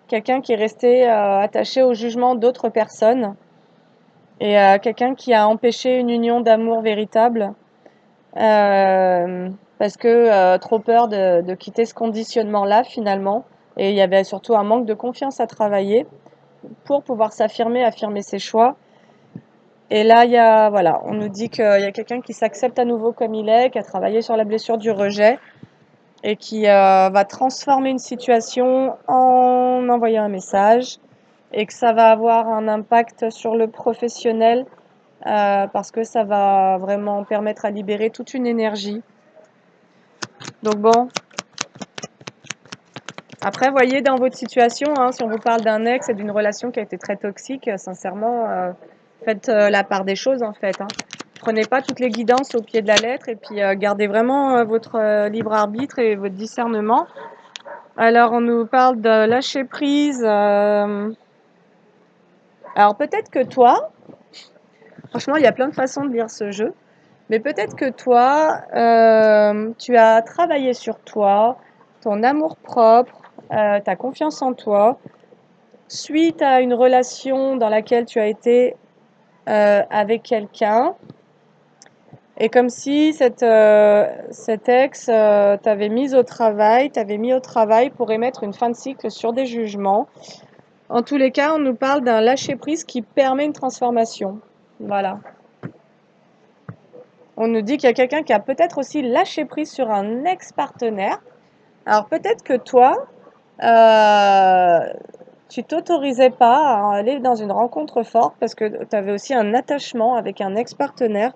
quelqu'un qui est resté attaché au jugement d'autres personnes, et quelqu'un qui a empêché une union d'amour véritable. Parce que trop peur de quitter ce conditionnement-là finalement. Et il y avait surtout un manque de confiance à travailler pour pouvoir s'affirmer, affirmer ses choix. Et là, voilà, on nous dit qu'il y a quelqu'un qui s'accepte à nouveau comme il est, qui a travaillé sur la blessure du rejet et qui va transformer une situation en envoyant un message et que ça va avoir un impact sur le professionnel parce que ça va vraiment permettre à libérer toute une énergie. Donc bon, après, voyez dans votre situation, hein, si on vous parle d'un ex et d'une relation qui a été très toxique, sincèrement, faites la part des choses en fait. Hein. Prenez pas toutes les guidances au pied de la lettre et puis gardez vraiment votre libre arbitre et votre discernement. Alors, on nous parle de lâcher prise. Alors peut-être que toi, franchement, il y a plein de façons de lire ce jeu, mais peut-être que toi, tu as travaillé sur toi, ton amour-propre, ta confiance en toi, suite à une relation dans laquelle tu as été avec quelqu'un, et comme si cet ex t'avait mis au travail, pour émettre une fin de cycle sur des jugements. En tous les cas, on nous parle d'un lâcher-prise qui permet une transformation. Voilà. On nous dit qu'il y a quelqu'un qui a peut-être aussi lâché prise sur un ex-partenaire. Alors peut-être que toi, tu t'autorisais pas à aller dans une rencontre forte parce que tu avais aussi un attachement avec un ex-partenaire.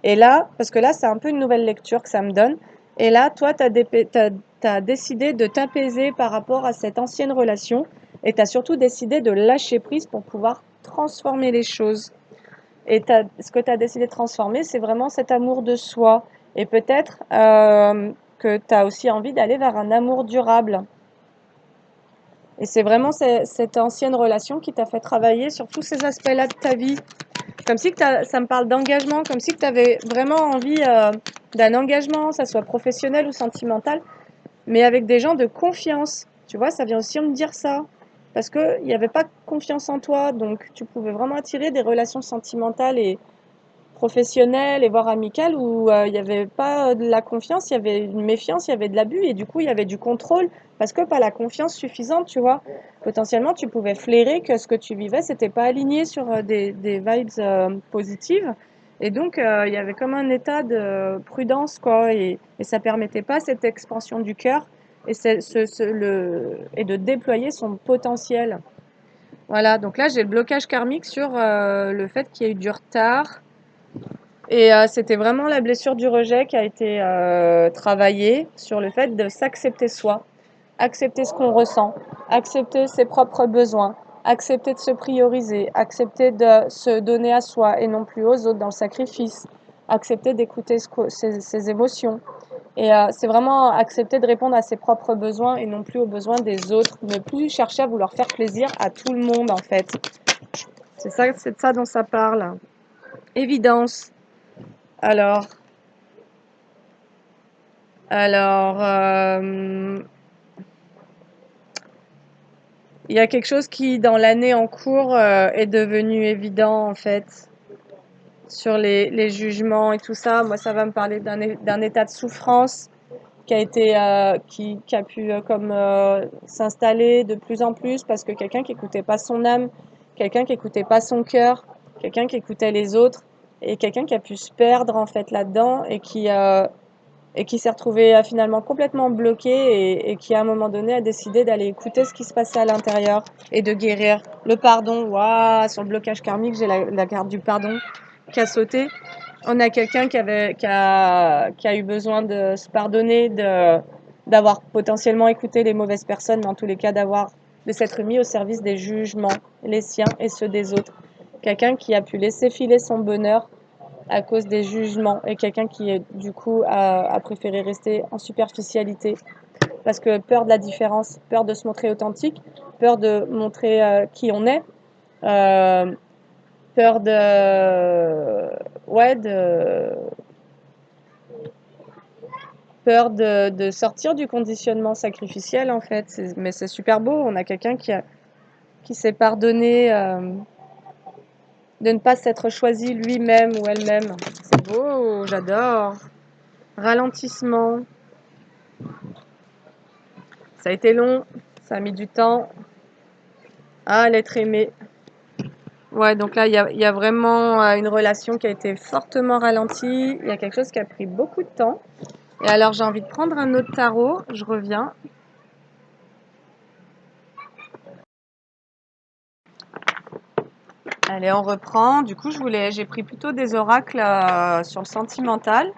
Et là, parce que là, c'est un peu une nouvelle lecture que ça me donne. Et là, toi, t'as décidé de t'apaiser par rapport à cette ancienne relation. Et tu as surtout décidé de lâcher prise pour pouvoir transformer les choses. Et ce que tu as décidé de transformer, c'est vraiment cet amour de soi. Et peut-être que tu as aussi envie d'aller vers un amour durable. Et c'est vraiment cette ancienne relation qui t'a fait travailler sur tous ces aspects-là de ta vie. Comme si que ça me parle d'engagement, comme si que tu avais vraiment envie d'un engagement, ça soit professionnel ou sentimental, mais avec des gens de confiance. Tu vois, ça vient aussi me dire ça. Parce qu'il n'y avait pas confiance en toi, donc tu pouvais vraiment attirer des relations sentimentales et professionnelles et voire amicales où il n'y avait pas de la confiance, il y avait une méfiance, il y avait de l'abus et du coup il y avait du contrôle parce que pas la confiance suffisante, tu vois. Potentiellement, tu pouvais flairer que ce que tu vivais, c'était pas aligné sur des vibes positives. Et donc, il y avait comme un état de prudence, quoi, et ça permettait pas cette expansion du cœur et, et de déployer son potentiel. Voilà, donc là, j'ai le blocage karmique sur le fait qu'il y ait eu du retard, et c'était vraiment la blessure du rejet qui a été travaillée sur le fait de s'accepter soi, accepter ce qu'on ressent, accepter ses propres besoins, accepter de se prioriser, accepter de se donner à soi et non plus aux autres dans le sacrifice, accepter d'écouter ses émotions. Et c'est vraiment accepter de répondre à ses propres besoins et non plus aux besoins des autres, ne plus chercher à vouloir faire plaisir à tout le monde en fait. C'est de ça dont ça parle. Évidence. Alors, Alors, il y a quelque chose qui, dans l'année en cours, est devenu évident, en fait, sur les jugements et tout ça. Moi, ça va me parler d'un état de souffrance qui a été, qui a pu comme s'installer de plus en plus parce que quelqu'un qui écoutait pas son âme, quelqu'un qui écoutait pas son cœur, quelqu'un qui écoutait les autres et quelqu'un qui a pu se perdre en fait là-dedans et qui s'est retrouvé finalement complètement bloqué et qui à un moment donné a décidé d'aller écouter ce qui se passait à l'intérieur et de guérir. Le pardon, waouh, sur le blocage karmique, j'ai la carte du pardon qui a sauté. On a quelqu'un qui a eu besoin de se pardonner, d'avoir potentiellement écouté les mauvaises personnes, mais en tous les cas de s'être mis au service des jugements, les siens et ceux des autres. Quelqu'un qui a pu laisser filer son bonheur à cause des jugements et quelqu'un qui du coup a préféré rester en superficialité parce que peur de la différence, peur de se montrer authentique, peur de montrer qui on est, euh, peur ouais de peur de sortir du conditionnement sacrificiel en fait. Mais c'est super beau, on a quelqu'un qui s'est pardonné de ne pas s'être choisi lui-même ou elle-même. C'est beau, j'adore. Ralentissement. Ça a été long, ça a mis du temps. Ah, l'être aimé. Ouais, donc là, il y a vraiment une relation qui a été fortement ralentie. Il y a quelque chose qui a pris beaucoup de temps. Et alors, j'ai envie de prendre un autre tarot. Je reviens. Allez, on reprend. Du coup, j'ai pris plutôt des oracles sur le sentimental.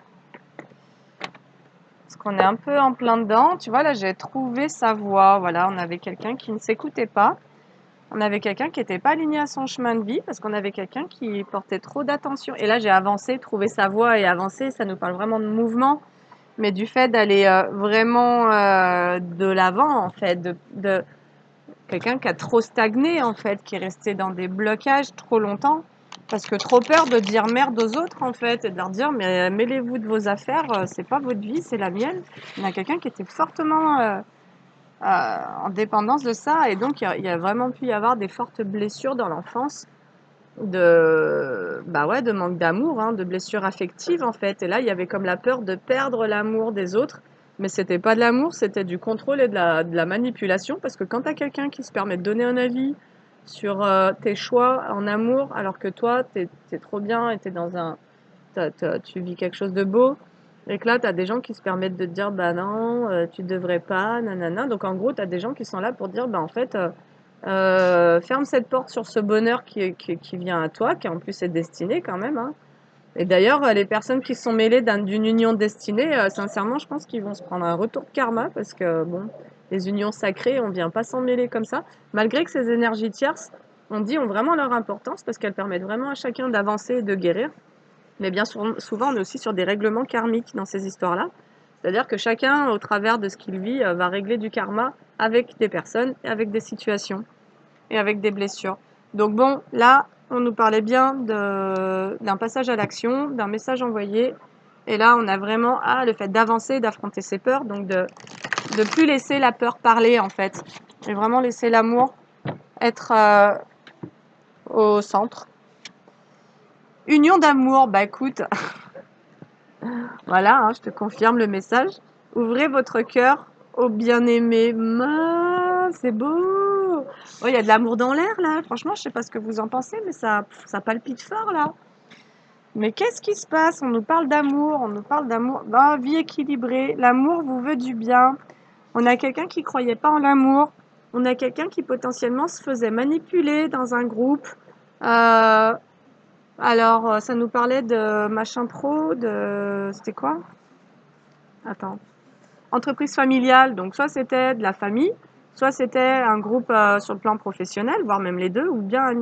Parce qu'on est un peu en plein dedans. Tu vois, là, j'ai trouvé sa voix. Voilà, on avait quelqu'un qui ne s'écoutait pas. On avait quelqu'un qui n'était pas aligné à son chemin de vie parce qu'on avait quelqu'un qui portait trop d'attention. Et là, j'ai avancé, trouvé sa voie et avancé. Ça nous parle vraiment de mouvement, mais du fait d'aller vraiment de l'avant, en fait, de quelqu'un qui a trop stagné, en fait, qui est resté dans des blocages trop longtemps. Parce que trop peur de dire merde aux autres, en fait, et de leur dire, mais mêlez-vous de vos affaires, c'est pas votre vie, c'est la mienne. Il y a quelqu'un qui était fortement en dépendance de ça. Et donc, il y a vraiment pu y avoir des fortes blessures dans l'enfance bah ouais, de manque d'amour, hein, de blessures affectives, en fait. Et là, il y avait comme la peur de perdre l'amour des autres. Mais c'était pas de l'amour, c'était du contrôle et de la manipulation. Parce que quand t'as quelqu'un qui se permet de donner un avis sur tes choix en amour, alors que toi, t'es trop bien et t'es dans tu vis quelque chose de beau, et que là, tu as des gens qui se permettent de te dire, bah non, tu devrais pas, nanana. Donc en gros, tu as des gens qui sont là pour dire, bah en fait, Ferme cette porte sur ce bonheur qui vient à toi, qui en plus est destiné quand même, hein. Et d'ailleurs, les personnes qui sont mêlées d'une union destinée, sincèrement, je pense qu'ils vont se prendre un retour de karma parce que, bon, les unions sacrées, on vient pas s'en mêler comme ça. Malgré que ces énergies tierces, on dit, ont vraiment leur importance parce qu'elles permettent vraiment à chacun d'avancer et de guérir. Mais bien souvent, on est aussi sur des règlements karmiques dans ces histoires-là. C'est-à-dire que chacun, au travers de ce qu'il vit, va régler du karma avec des personnes, avec des situations et avec des blessures. Donc bon, là, on nous parlait bien d'un passage à l'action, d'un message envoyé. Et là, on a vraiment le fait d'avancer, d'affronter ses peurs, donc de plus laisser la peur parler en fait, et vraiment laisser l'amour être au centre. Union d'amour, bah écoute, voilà, hein, je te confirme le message. Ouvrez votre cœur au bien-aimé. C'est beau. Oh, il y a de l'amour dans l'air là. Franchement, je sais pas ce que vous en pensez, mais ça palpite fort là. Mais qu'est-ce qui se passe? On nous parle d'amour, on nous parle d'amour. Bah, vie équilibrée. L'amour vous veut du bien. On a quelqu'un qui croyait pas en l'amour. On a quelqu'un qui potentiellement se faisait manipuler dans un groupe. Euh, alors, ça nous parlait de machin pro, c'était quoi? Attends. Entreprise familiale, donc soit c'était de la famille, soit c'était un groupe sur le plan professionnel, voire même les deux, ou bien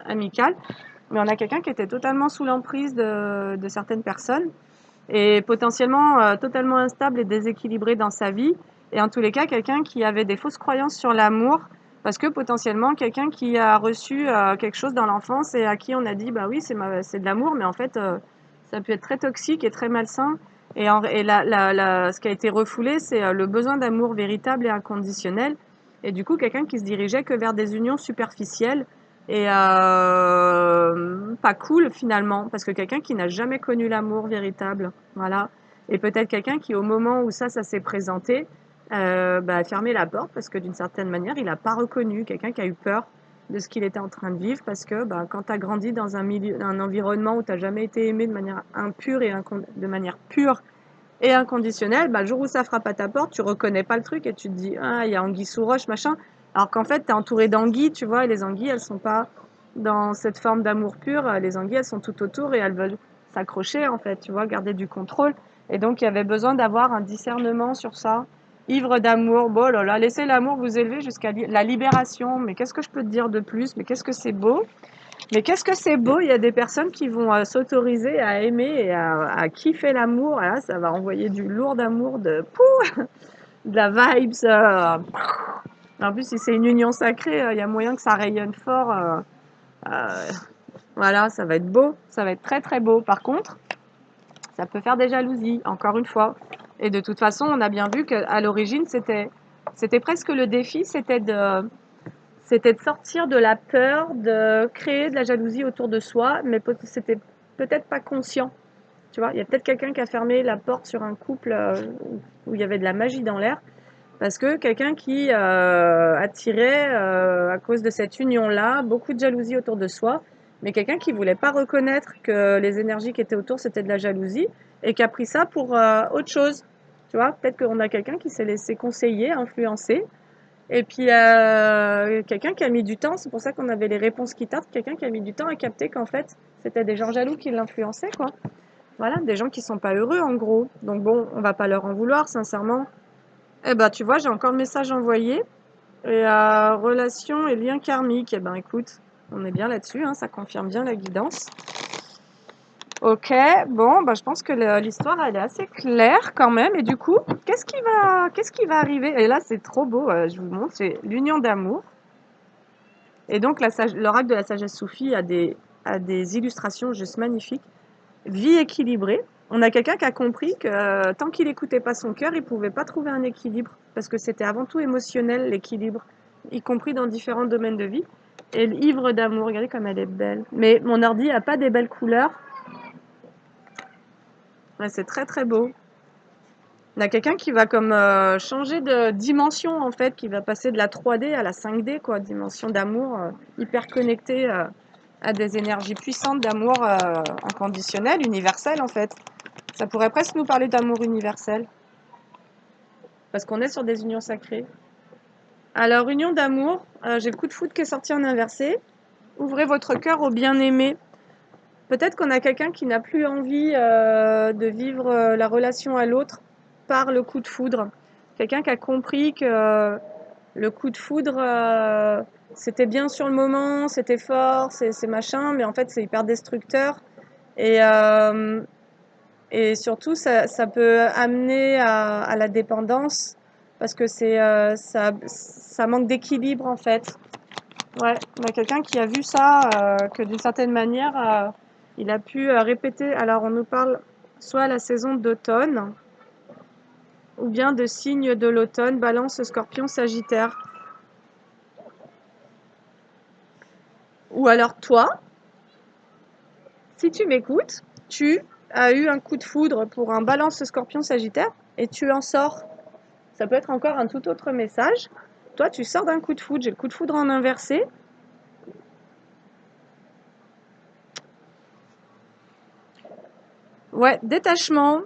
amical. Mais on a quelqu'un qui était totalement sous l'emprise de certaines personnes et potentiellement totalement instable et déséquilibré dans sa vie. Et en tous les cas, quelqu'un qui avait des fausses croyances sur l'amour, parce que potentiellement quelqu'un qui a reçu quelque chose dans l'enfance et à qui on a dit bah oui c'est de l'amour, mais en fait ça peut être très toxique et très malsain. Ce qui a été refoulé, c'est le besoin d'amour véritable et inconditionnel. Et du coup, quelqu'un qui se dirigeait que vers des unions superficielles et pas cool finalement, parce que quelqu'un qui n'a jamais connu l'amour véritable, voilà. Et peut-être quelqu'un qui, au moment où ça s'est présenté, a fermé la porte parce que d'une certaine manière, il n'a pas reconnu quelqu'un qui a eu peur de ce qu'il était en train de vivre parce que quand tu as grandi dans un environnement où tu n'as jamais été aimé de manière impure et de manière pure et inconditionnelle, le jour où ça frappe à ta porte, tu reconnais pas le truc et tu te dis ah il y a anguille sous roche machin, alors qu'en fait tu es entouré d'anguilles, tu vois, et les anguilles elles sont pas dans cette forme d'amour pur, les anguilles elles sont tout autour et elles veulent s'accrocher en fait, tu vois, garder du contrôle. Et donc il y avait besoin d'avoir un discernement sur ça. Ivre d'amour, bon là là, laissez l'amour vous élever jusqu'à la libération. Mais qu'est-ce que je peux te dire de plus? Mais qu'est-ce que c'est beau? Mais qu'est-ce que c'est beau? Il y a des personnes qui vont s'autoriser à aimer et à kiffer l'amour. Et là, ça va envoyer du lourd d'amour, de la vibes. En plus, si c'est une union sacrée, il y a moyen que ça rayonne fort. Euh, voilà, ça va être beau. Ça va être très très beau. Par contre, ça peut faire des jalousies, encore une fois. Et de toute façon, on a bien vu qu'à l'origine, c'était presque le défi, c'était de sortir de la peur, de créer de la jalousie autour de soi, mais c'était peut-être pas conscient. Tu vois, il y a peut-être quelqu'un qui a fermé la porte sur un couple où il y avait de la magie dans l'air, parce que quelqu'un qui attirait, à cause de cette union-là, beaucoup de jalousie autour de soi, mais quelqu'un qui voulait pas reconnaître que les énergies qui étaient autour, c'était de la jalousie, et qui a pris ça pour autre chose. Tu vois, peut-être qu'on a quelqu'un qui s'est laissé conseiller, influencer, et puis, quelqu'un qui a mis du temps, c'est pour ça qu'on avait les réponses qui tardent, quelqu'un qui a mis du temps à capter qu'en fait, c'était des gens jaloux qui l'influençaient, quoi. Voilà, des gens qui sont pas heureux, en gros. Donc bon, on va pas leur en vouloir, sincèrement. Eh ben, tu vois, j'ai encore le message envoyé. Et relation et lien karmique. Eh ben, écoute, on est bien là-dessus, hein, ça confirme bien la guidance. Ok, bon, bah, je pense que l'histoire, elle est assez claire quand même. Et du coup, qu'est-ce qui va arriver? Et là, c'est trop beau, je vous montre, c'est l'union d'amour. Et donc, l'oracle de la sagesse soufie a des illustrations juste magnifiques. Vie équilibrée. On a quelqu'un qui a compris que tant qu'il n'écoutait pas son cœur, il ne pouvait pas trouver un équilibre. Parce que c'était avant tout émotionnel, l'équilibre, y compris dans différents domaines de vie. Et l'ivre d'amour, regardez comme elle est belle. Mais mon ordi n'a pas des belles couleurs. Ouais, c'est très très beau. On a quelqu'un qui va comme changer de dimension en fait, qui va passer de la 3D à la 5D, quoi, dimension d'amour hyper connectée à des énergies puissantes d'amour inconditionnel, universel en fait. Ça pourrait presque nous parler d'amour universel, parce qu'on est sur des unions sacrées. Alors, union d'amour, j'ai le coup de foudre qui est sorti en inversé. Ouvrez votre cœur au bien-aimé. Peut-être qu'on a quelqu'un qui n'a plus envie de vivre la relation à l'autre par le coup de foudre. Quelqu'un qui a compris que le coup de foudre, c'était bien sur le moment, c'était fort, c'est machin, mais en fait c'est hyper destructeur. Et, euh, et surtout, ça peut amener à la dépendance parce que ça manque d'équilibre en fait. Ouais, on a quelqu'un qui a vu ça, que d'une certaine manière, il a pu répéter. Alors, on nous parle soit la saison d'automne, ou bien de signes de l'automne, Balance, Scorpion, Sagittaire. Ou alors toi, si tu m'écoutes, tu as eu un coup de foudre pour un Balance, Scorpion, Sagittaire, et tu en sors. Ça peut être encore un tout autre message. Toi, tu sors d'un coup de foudre. J'ai le coup de foudre en inversé. Ouais, détachement.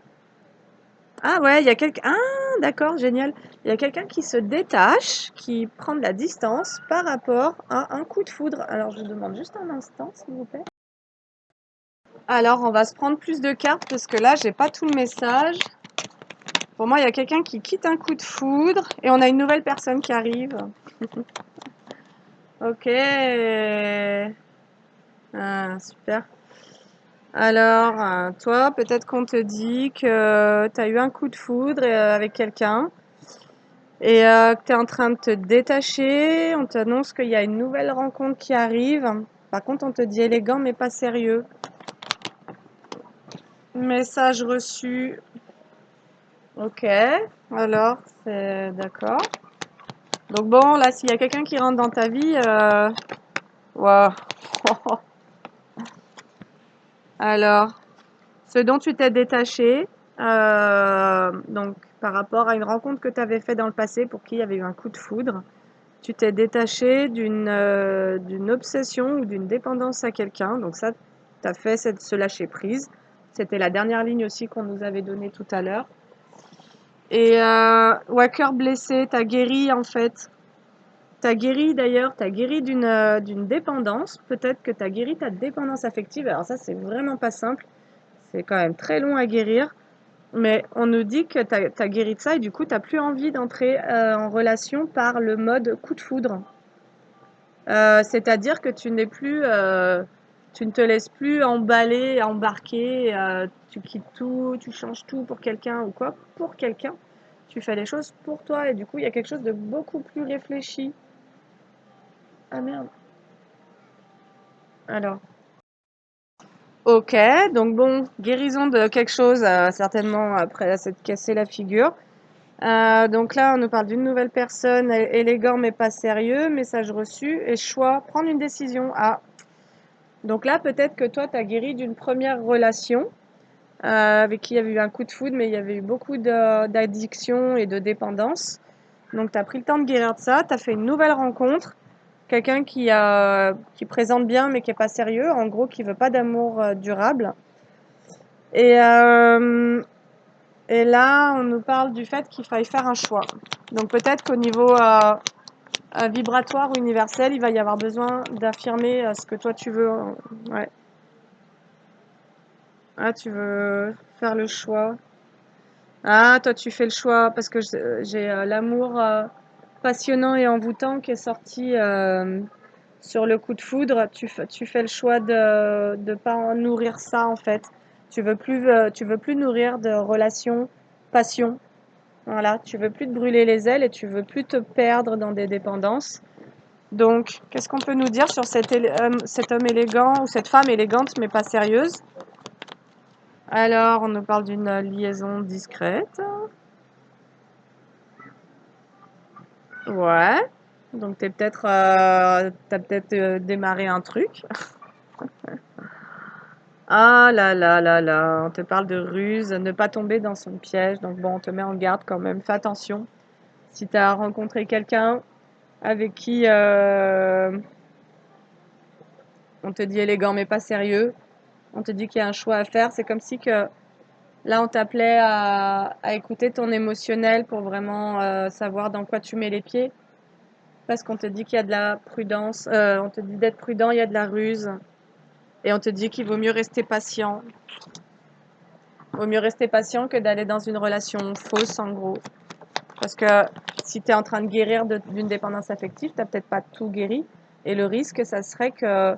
Ah ouais, il y a quelqu'un. Ah, d'accord, génial. Il y a quelqu'un qui se détache, qui prend de la distance par rapport à un coup de foudre. Alors, je vous demande juste un instant, s'il vous plaît. Alors, on va se prendre plus de cartes parce que là, j'ai pas tout le message. Pour moi, il y a quelqu'un qui quitte un coup de foudre et on a une nouvelle personne qui arrive. Ok. Ah, super. Alors, toi, peut-être qu'on te dit que tu as eu un coup de foudre avec quelqu'un et que tu es en train de te détacher. On t'annonce qu'il y a une nouvelle rencontre qui arrive. Par contre, on te dit élégant mais pas sérieux. Message reçu. Ok, alors, c'est d'accord. Donc bon, là, s'il y a quelqu'un qui rentre dans ta vie, waouh. Alors, ce dont tu t'es détaché, donc par rapport à une rencontre que tu avais faite dans le passé pour qui il y avait eu un coup de foudre, tu t'es détaché d'une obsession ou d'une dépendance à quelqu'un. Donc ça, tu as fait ce lâcher prise. C'était la dernière ligne aussi qu'on nous avait donnée tout à l'heure. Et ouais, cœur blessé, tu as guéri en fait. Tu as guéri d'ailleurs, tu as guéri d'une dépendance. Peut-être que tu as guéri ta dépendance affective. Alors ça, c'est vraiment pas simple. C'est quand même très long à guérir. Mais on nous dit que tu as guéri de ça et du coup, tu n'as plus envie d'entrer en relation par le mode coup de foudre. C'est-à-dire que tu ne te laisses plus emballer, embarquer, tu quittes tout, tu changes tout pour quelqu'un ou quoi, pour quelqu'un. Tu fais les choses pour toi et du coup, il y a quelque chose de beaucoup plus réfléchi. Ah merde. Alors, ok, donc bon, guérison de quelque chose, certainement après s'être cassé la figure. Donc là, on nous parle d'une nouvelle personne, élégant mais pas sérieux, message reçu et choix, prendre une décision. Ah, donc là, peut-être que toi, tu as guéri d'une première relation avec qui il y avait eu un coup de foudre, mais il y avait eu beaucoup d'addiction et de dépendance. Donc tu as pris le temps de guérir de ça, tu as fait une nouvelle rencontre, quelqu'un qui présente bien mais qui est pas sérieux, en gros qui veut pas d'amour durable. Et, euh, et là, on nous parle du fait qu'il faille faire un choix. Donc peut-être qu'au niveau vibratoire ou universel, il va y avoir besoin d'affirmer ce que toi tu veux. Ouais. Ah, tu veux faire le choix. Ah, toi tu fais le choix parce que j'ai l'amour passionnant et envoûtant qui est sorti sur le coup de foudre. Tu fais le choix de pas en nourrir ça en fait. Tu veux plus nourrir de relations passion. Voilà, tu veux plus te brûler les ailes et tu veux plus te perdre dans des dépendances. Donc, qu'est-ce qu'on peut nous dire sur cet homme élégant ou cette femme élégante mais pas sérieuse? Alors, on nous parle d'une liaison discrète. Ouais. Donc, t'as peut-être démarré un truc. Ah là là là là, on te parle de ruse, ne pas tomber dans son piège. Donc bon, on te met en garde quand même. Fais attention. Si tu as rencontré quelqu'un avec qui on te dit élégant mais pas sérieux, on te dit qu'il y a un choix à faire, c'est comme si que là on t'appelait à écouter ton émotionnel pour vraiment savoir dans quoi tu mets les pieds. parce qu'on te dit qu'il y a de la prudence, on te dit d'être prudent, il y a de la ruse, et on te dit qu'il vaut mieux rester patient. Il vaut mieux rester patient que d'aller dans une relation fausse, en gros. Parce que si tu es en train de guérir d'une dépendance affective, tu n'as peut-être pas tout guéri. Et le risque, ça serait que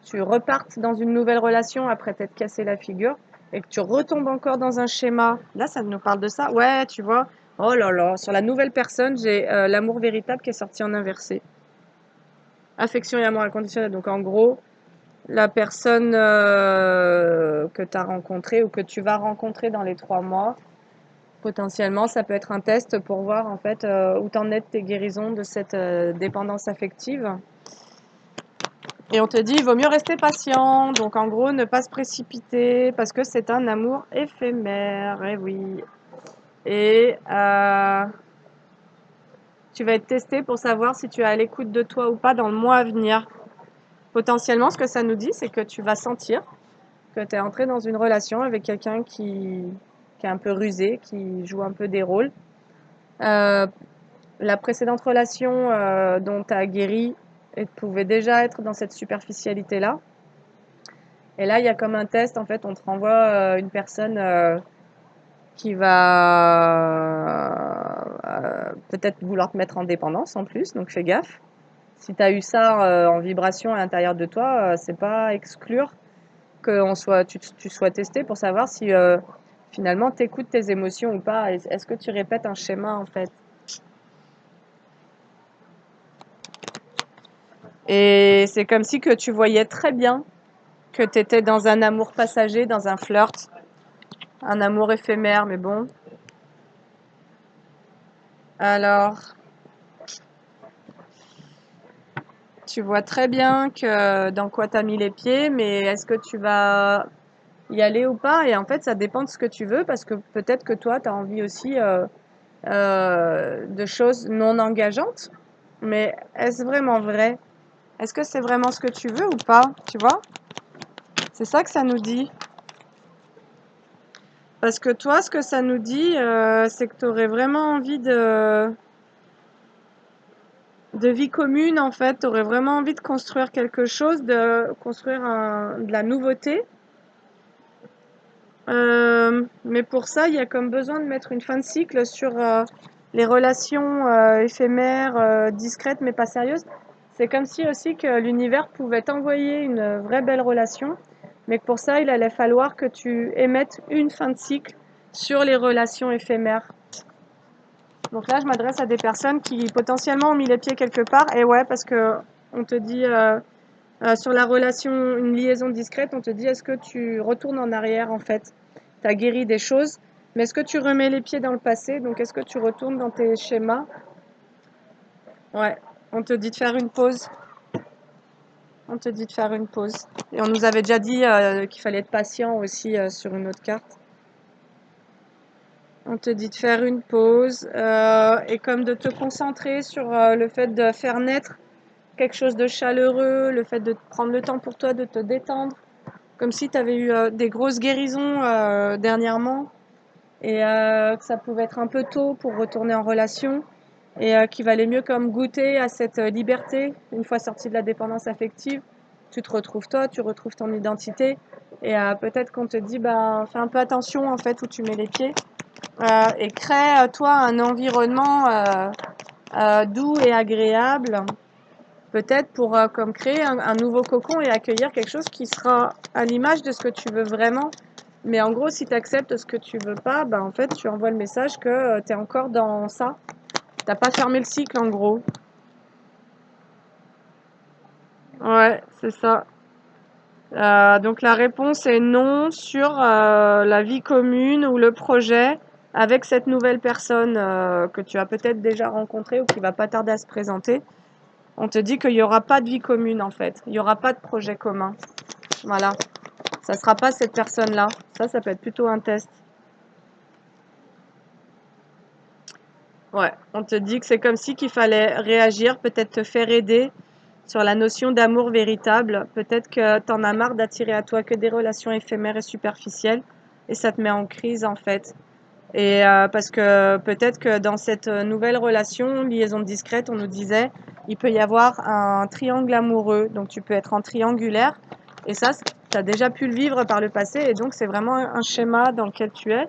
tu repartes dans une nouvelle relation après t'être cassé la figure et que tu retombes encore dans un schéma. Là, ça nous parle de ça. Ouais, tu vois. Oh là là, sur la nouvelle personne, j'ai l'amour véritable qui est sorti en inversé. Affection et amour inconditionnel. Donc en gros, la personne que tu as rencontrée ou que tu vas rencontrer dans les 3 mois, potentiellement, ça peut être un test pour voir en fait où t'en es de tes guérisons de cette dépendance affective. Et on te dit, il vaut mieux rester patient. Donc en gros, ne pas se précipiter parce que c'est un amour éphémère. Et oui. Et tu vas être testé pour savoir si tu es à l'écoute de toi ou pas dans le mois à venir. Potentiellement, ce que ça nous dit, c'est que tu vas sentir que tu es entré dans une relation avec quelqu'un qui est un peu rusé, qui joue un peu des rôles. La précédente relation dont tu as guéri pouvait déjà être dans cette superficialité-là. Et là, il y a comme un test, en fait, on te renvoie une personne qui va peut-être vouloir te mettre en dépendance en plus, donc fais gaffe. Si tu as eu ça en vibration à l'intérieur de toi, c'est pas exclure que tu sois testé pour savoir si finalement tu écoutes tes émotions ou pas. Est-ce que tu répètes un schéma en fait? Et c'est comme si que tu voyais très bien que tu étais dans un amour passager, dans un flirt, un amour éphémère, mais bon. Alors, tu vois très bien que dans quoi tu as mis les pieds, mais est-ce que tu vas y aller ou pas? Et en fait, ça dépend de ce que tu veux, parce que peut-être que toi, tu as envie aussi de choses non engageantes. Mais est-ce vraiment vrai? Est-ce que c'est vraiment ce que tu veux ou pas? Tu vois? C'est ça que ça nous dit. Parce que toi, ce que ça nous dit, c'est que tu aurais vraiment envie de vie commune, en fait. Tu aurais vraiment envie de construire quelque chose, de construire de la nouveauté. Mais pour ça, il y a comme besoin de mettre une fin de cycle sur les relations éphémères, discrètes mais pas sérieuses. C'est comme si aussi que l'univers pouvait t'envoyer une vraie belle relation, mais que pour ça, il allait falloir que tu émettes une fin de cycle sur les relations éphémères. Donc là, je m'adresse à des personnes qui potentiellement ont mis les pieds quelque part. Et ouais, parce que on te dit sur la relation, une liaison discrète, on te dit est-ce que tu retournes en arrière en fait? Tu as guéri des choses, mais est-ce que tu remets les pieds dans le passé? Donc est-ce que tu retournes dans tes schémas? Ouais, on te dit de faire une pause. On te dit de faire une pause. Et on nous avait déjà dit qu'il fallait être patient aussi sur une autre carte. On te dit de faire une pause et comme de te concentrer sur le fait de faire naître quelque chose de chaleureux, le fait de prendre le temps pour toi, de te détendre, comme si tu avais eu des grosses guérisons dernièrement et que ça pouvait être un peu tôt pour retourner en relation et qu'il valait mieux comme goûter à cette liberté une fois sorti de la dépendance affective. Tu te retrouves toi, tu retrouves ton identité et peut-être qu'on te dit ben fais un peu attention en fait où tu mets les pieds et crée toi un environnement doux et agréable, peut-être pour comme créer un nouveau cocon et accueillir quelque chose qui sera à l'image de ce que tu veux vraiment. Mais en gros, si tu acceptes ce que tu veux pas, bah en fait, tu envoies le message que tu es encore dans ça. T'as pas fermé le cycle en gros. Ouais, c'est ça. Donc la réponse est non sur la vie commune ou le projet avec cette nouvelle personne que tu as peut-être déjà rencontrée ou qui va pas tarder à se présenter. On te dit qu'il n'y aura pas de vie commune en fait. Il n'y aura pas de projet commun. Voilà. Ça sera pas cette personne-là. Ça peut être plutôt un test. Ouais. On te dit que c'est comme si qu'il fallait réagir, peut-être te faire aider sur la notion d'amour véritable. Peut-être que t'en as marre d'attirer à toi que des relations éphémères et superficielles et ça te met en crise en fait. Et parce que peut-être que dans cette nouvelle relation, liaison discrète, on nous disait, il peut y avoir un triangle amoureux. Donc tu peux être en triangulaire. Et ça, tu as déjà pu le vivre par le passé. Et donc c'est vraiment un schéma dans lequel tu es.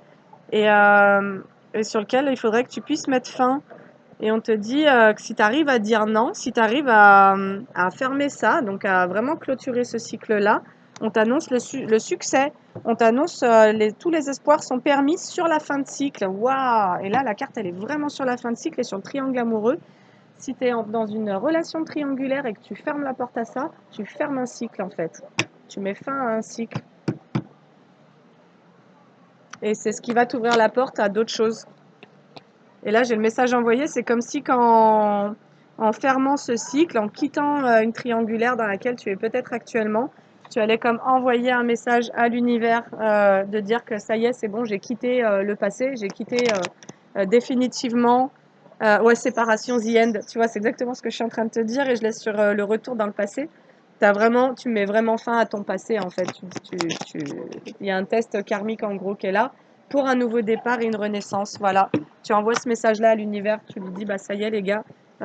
Et, euh, et sur lequel il faudrait que tu puisses mettre fin. Et on te dit que si tu arrives à dire non, si tu arrives à fermer ça, donc à vraiment clôturer ce cycle-là, on t'annonce le succès. On t'annonce tous les espoirs sont permis sur la fin de cycle. Waouh! Et là, la carte, elle est vraiment sur la fin de cycle et sur le triangle amoureux. Si tu es dans une relation triangulaire et que tu fermes la porte à ça, tu fermes un cycle en fait. Tu mets fin à un cycle. Et c'est ce qui va t'ouvrir la porte à d'autres choses. Et là, j'ai le message envoyé. C'est comme si en fermant ce cycle, en quittant une triangulaire dans laquelle tu es peut-être actuellement, tu allais comme envoyer un message à l'univers de dire que ça y est, c'est bon, j'ai quitté le passé, j'ai quitté définitivement. Ouais, séparation, the end. Tu vois, c'est exactement ce que je suis en train de te dire et je laisse sur le retour dans le passé. Tu mets vraiment fin à ton passé en fait. Il y a un test karmique en gros qui est là pour un nouveau départ et une renaissance. Voilà. Tu envoies ce message-là à l'univers, tu lui dis bah ça y est les gars,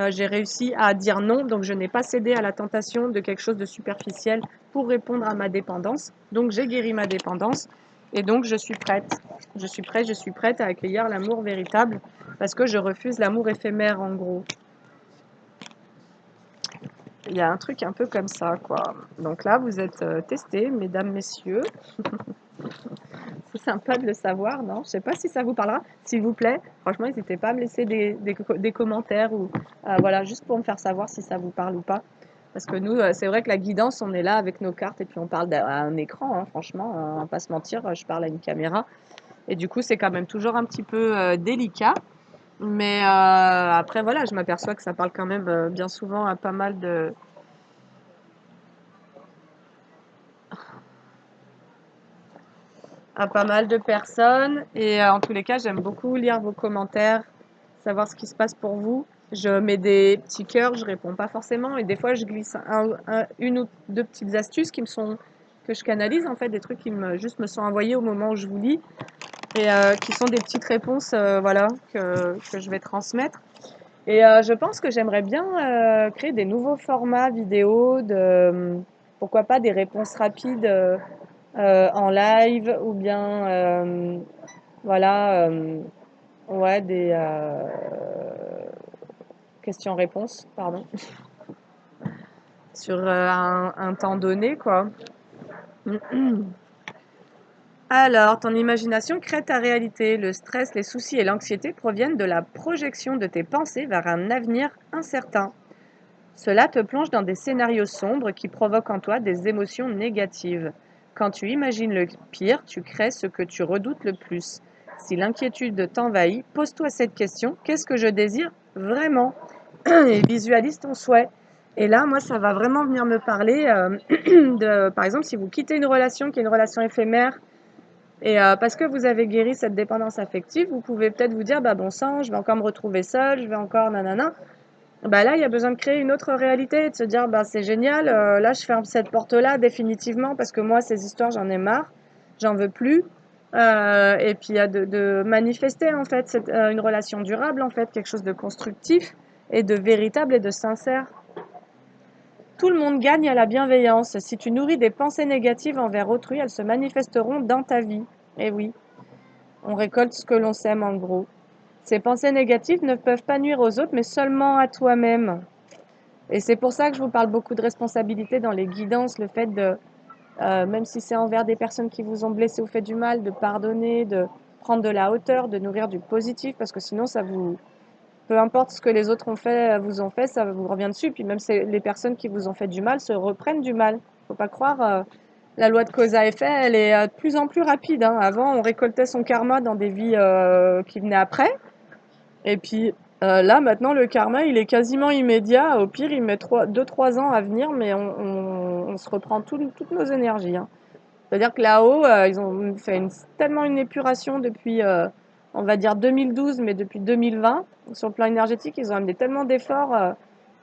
j'ai réussi à dire non, donc je n'ai pas cédé à la tentation de quelque chose de superficiel pour répondre à ma dépendance. Donc j'ai guéri ma dépendance et donc je suis prête. Je suis prête à accueillir l'amour véritable parce que je refuse l'amour éphémère en gros. Il y a un truc un peu comme ça quoi. Donc là vous êtes testés, mesdames, messieurs. C'est sympa de le savoir, non? Je sais pas si ça vous parlera. S'il vous plaît, franchement, n'hésitez pas à me laisser des commentaires ou voilà, juste pour me faire savoir si ça vous parle ou pas. Parce que nous, c'est vrai que la guidance, on est là avec nos cartes et puis on parle à un écran, hein, franchement, on va pas se mentir, je parle à une caméra. Et du coup, c'est quand même toujours un petit peu délicat. Mais après, voilà, je m'aperçois que ça parle quand même bien souvent à pas mal de personnes. Et en tous les cas, j'aime beaucoup lire vos commentaires, savoir ce qui se passe pour vous. Je mets des petits cœurs, je réponds pas forcément. Et des fois, je glisse une ou deux petites astuces que je canalise, en fait, des trucs juste me sont envoyés au moment où je vous lis. Et qui sont des petites réponses voilà, que je vais transmettre. Et je pense que j'aimerais bien créer des nouveaux formats vidéo pourquoi pas des réponses rapides en live ou bien voilà ouais des questions-réponses pardon sur un temps donné quoi. Alors, ton imagination crée ta réalité. Le stress, les soucis et l'anxiété proviennent de la projection de tes pensées vers un avenir incertain. Cela te plonge dans des scénarios sombres qui provoquent en toi des émotions négatives. Quand tu imagines le pire, tu crées ce que tu redoutes le plus. Si l'inquiétude t'envahit, pose-toi cette question, qu'est-ce que je désire vraiment? Et visualise ton souhait. Et là, moi, ça va vraiment venir me parler par exemple, si vous quittez une relation qui est une relation éphémère, et parce que vous avez guéri cette dépendance affective, vous pouvez peut-être vous dire, bah bon sang, je vais encore me retrouver seule, je vais encore nanana. Bah là, il y a besoin de créer une autre réalité et de se dire, bah c'est génial, là je ferme cette porte-là définitivement parce que moi, ces histoires, j'en ai marre, j'en veux plus. Et puis il y a de manifester en fait une relation durable, en fait, quelque chose de constructif et de véritable et de sincère. Tout le monde gagne à la bienveillance. Si tu nourris des pensées négatives envers autrui, elles se manifesteront dans ta vie. Eh oui, on récolte ce que l'on sème en gros. Ces pensées négatives ne peuvent pas nuire aux autres, mais seulement à toi-même. Et c'est pour ça que je vous parle beaucoup de responsabilité dans les guidances, le fait de, même si c'est envers des personnes qui vous ont blessé ou fait du mal, de pardonner, de prendre de la hauteur, de nourrir du positif, parce que sinon peu importe ce que les autres vous ont fait, ça vous revient dessus. Puis même les personnes qui vous ont fait du mal se reprennent du mal. Faut pas croire, la loi de cause à effet, elle est de plus en plus rapide, hein. Avant, on récoltait son karma dans des vies qui venaient après. Et puis là, maintenant, le karma, il est quasiment immédiat. Au pire, il met 2-3 ans à venir, mais on se reprend toutes nos énergies, hein. C'est-à-dire que là-haut, ils ont fait tellement une épuration depuis, on va dire 2012, mais depuis 2020, sur le plan énergétique, ils ont amené tellement d'efforts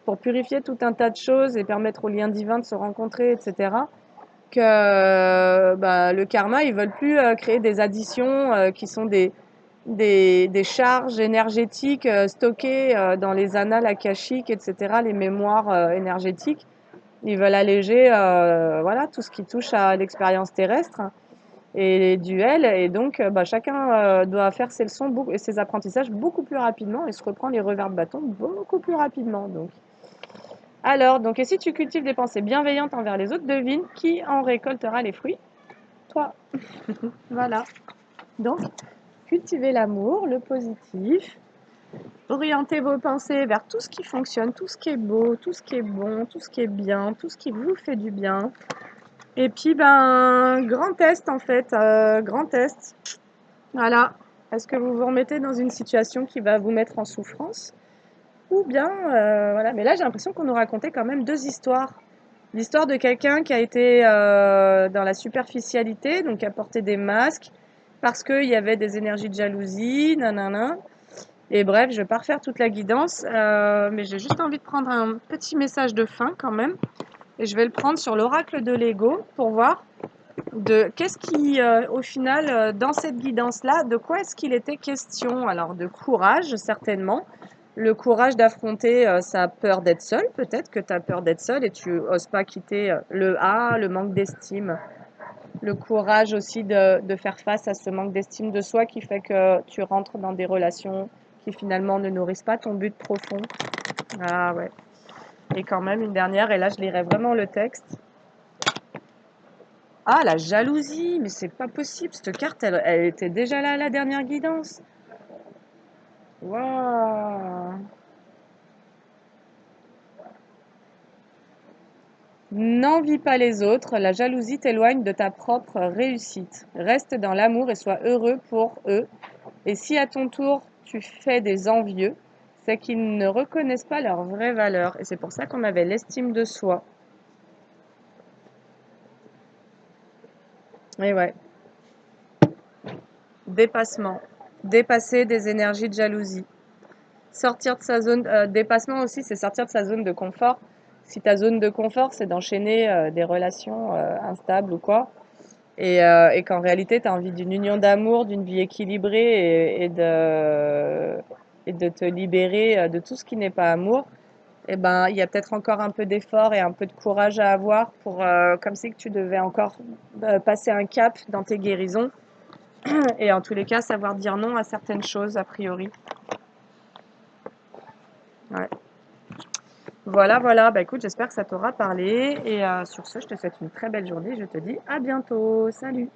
pour purifier tout un tas de choses et permettre aux liens divins de se rencontrer, etc., que bah, le karma, ils veulent plus créer des additions qui sont des charges énergétiques stockées dans les annales akashiques, etc., les mémoires énergétiques. Ils veulent alléger voilà, tout ce qui touche à l'expérience terrestre et les duels. Et donc, bah, chacun doit faire ses leçons et ses apprentissages beaucoup plus rapidement et se reprend les revers de bâton beaucoup plus rapidement. Donc. Alors, donc, et si tu cultives des pensées bienveillantes envers les autres, devine qui en récoltera les fruits? Toi. Voilà. Donc, cultivez l'amour, le positif, orientez vos pensées vers tout ce qui fonctionne, tout ce qui est beau, tout ce qui est bon, tout ce qui est bien, tout ce qui vous fait du bien. Et puis, ben, grand test en fait, grand test. Voilà. Est-ce que vous vous remettez dans une situation qui va vous mettre en souffrance? Ou bien, voilà. Mais là, j'ai l'impression qu'on nous racontait quand même deux histoires. L'histoire de quelqu'un qui a été dans la superficialité, donc qui a porté des masques, parce qu'il y avait des énergies de jalousie, nanana. Et bref, je vais pas refaire toute la guidance, mais j'ai juste envie de prendre un petit message de fin quand même. Et je vais le prendre sur l'oracle de l'ego pour voir de qu'est-ce qui, au final, dans cette guidance-là, de quoi est-ce qu'il était question? Alors, de courage, certainement. Le courage d'affronter sa peur d'être seul, peut-être que tu as peur d'être seul et tu oses pas quitter le manque d'estime. Le courage aussi de faire face à ce manque d'estime de soi qui fait que tu rentres dans des relations qui finalement ne nourrissent pas ton but profond. Ah ouais. Et quand même, une dernière, et là je lirai vraiment le texte. Ah, la jalousie, mais c'est pas possible, cette carte, elle était déjà là à la dernière guidance. Waouh! N'envie pas les autres, la jalousie t'éloigne de ta propre réussite. Reste dans l'amour et sois heureux pour eux. Et si à ton tour tu fais des envieux, c'est qu'ils ne reconnaissent pas leur vraie valeur. Et c'est pour ça qu'on avait l'estime de soi. Et ouais, dépassement. Dépasser des énergies de jalousie. Sortir de sa zone, dépassement aussi, c'est sortir de sa zone de confort. Si ta zone de confort, c'est d'enchaîner des relations instables ou quoi, et qu'en réalité, tu as envie d'une union d'amour, d'une vie équilibrée et de te libérer de tout ce qui n'est pas amour, eh ben, il y a peut-être encore un peu d'effort et un peu de courage à avoir pour, comme si que tu devais encore passer un cap dans tes guérisons et en tous les cas, savoir dire non à certaines choses a priori. Ouais. Voilà, voilà. Bah écoute, j'espère que ça t'aura parlé. Et sur ce, je te souhaite une très belle journée. Je te dis à bientôt. Salut!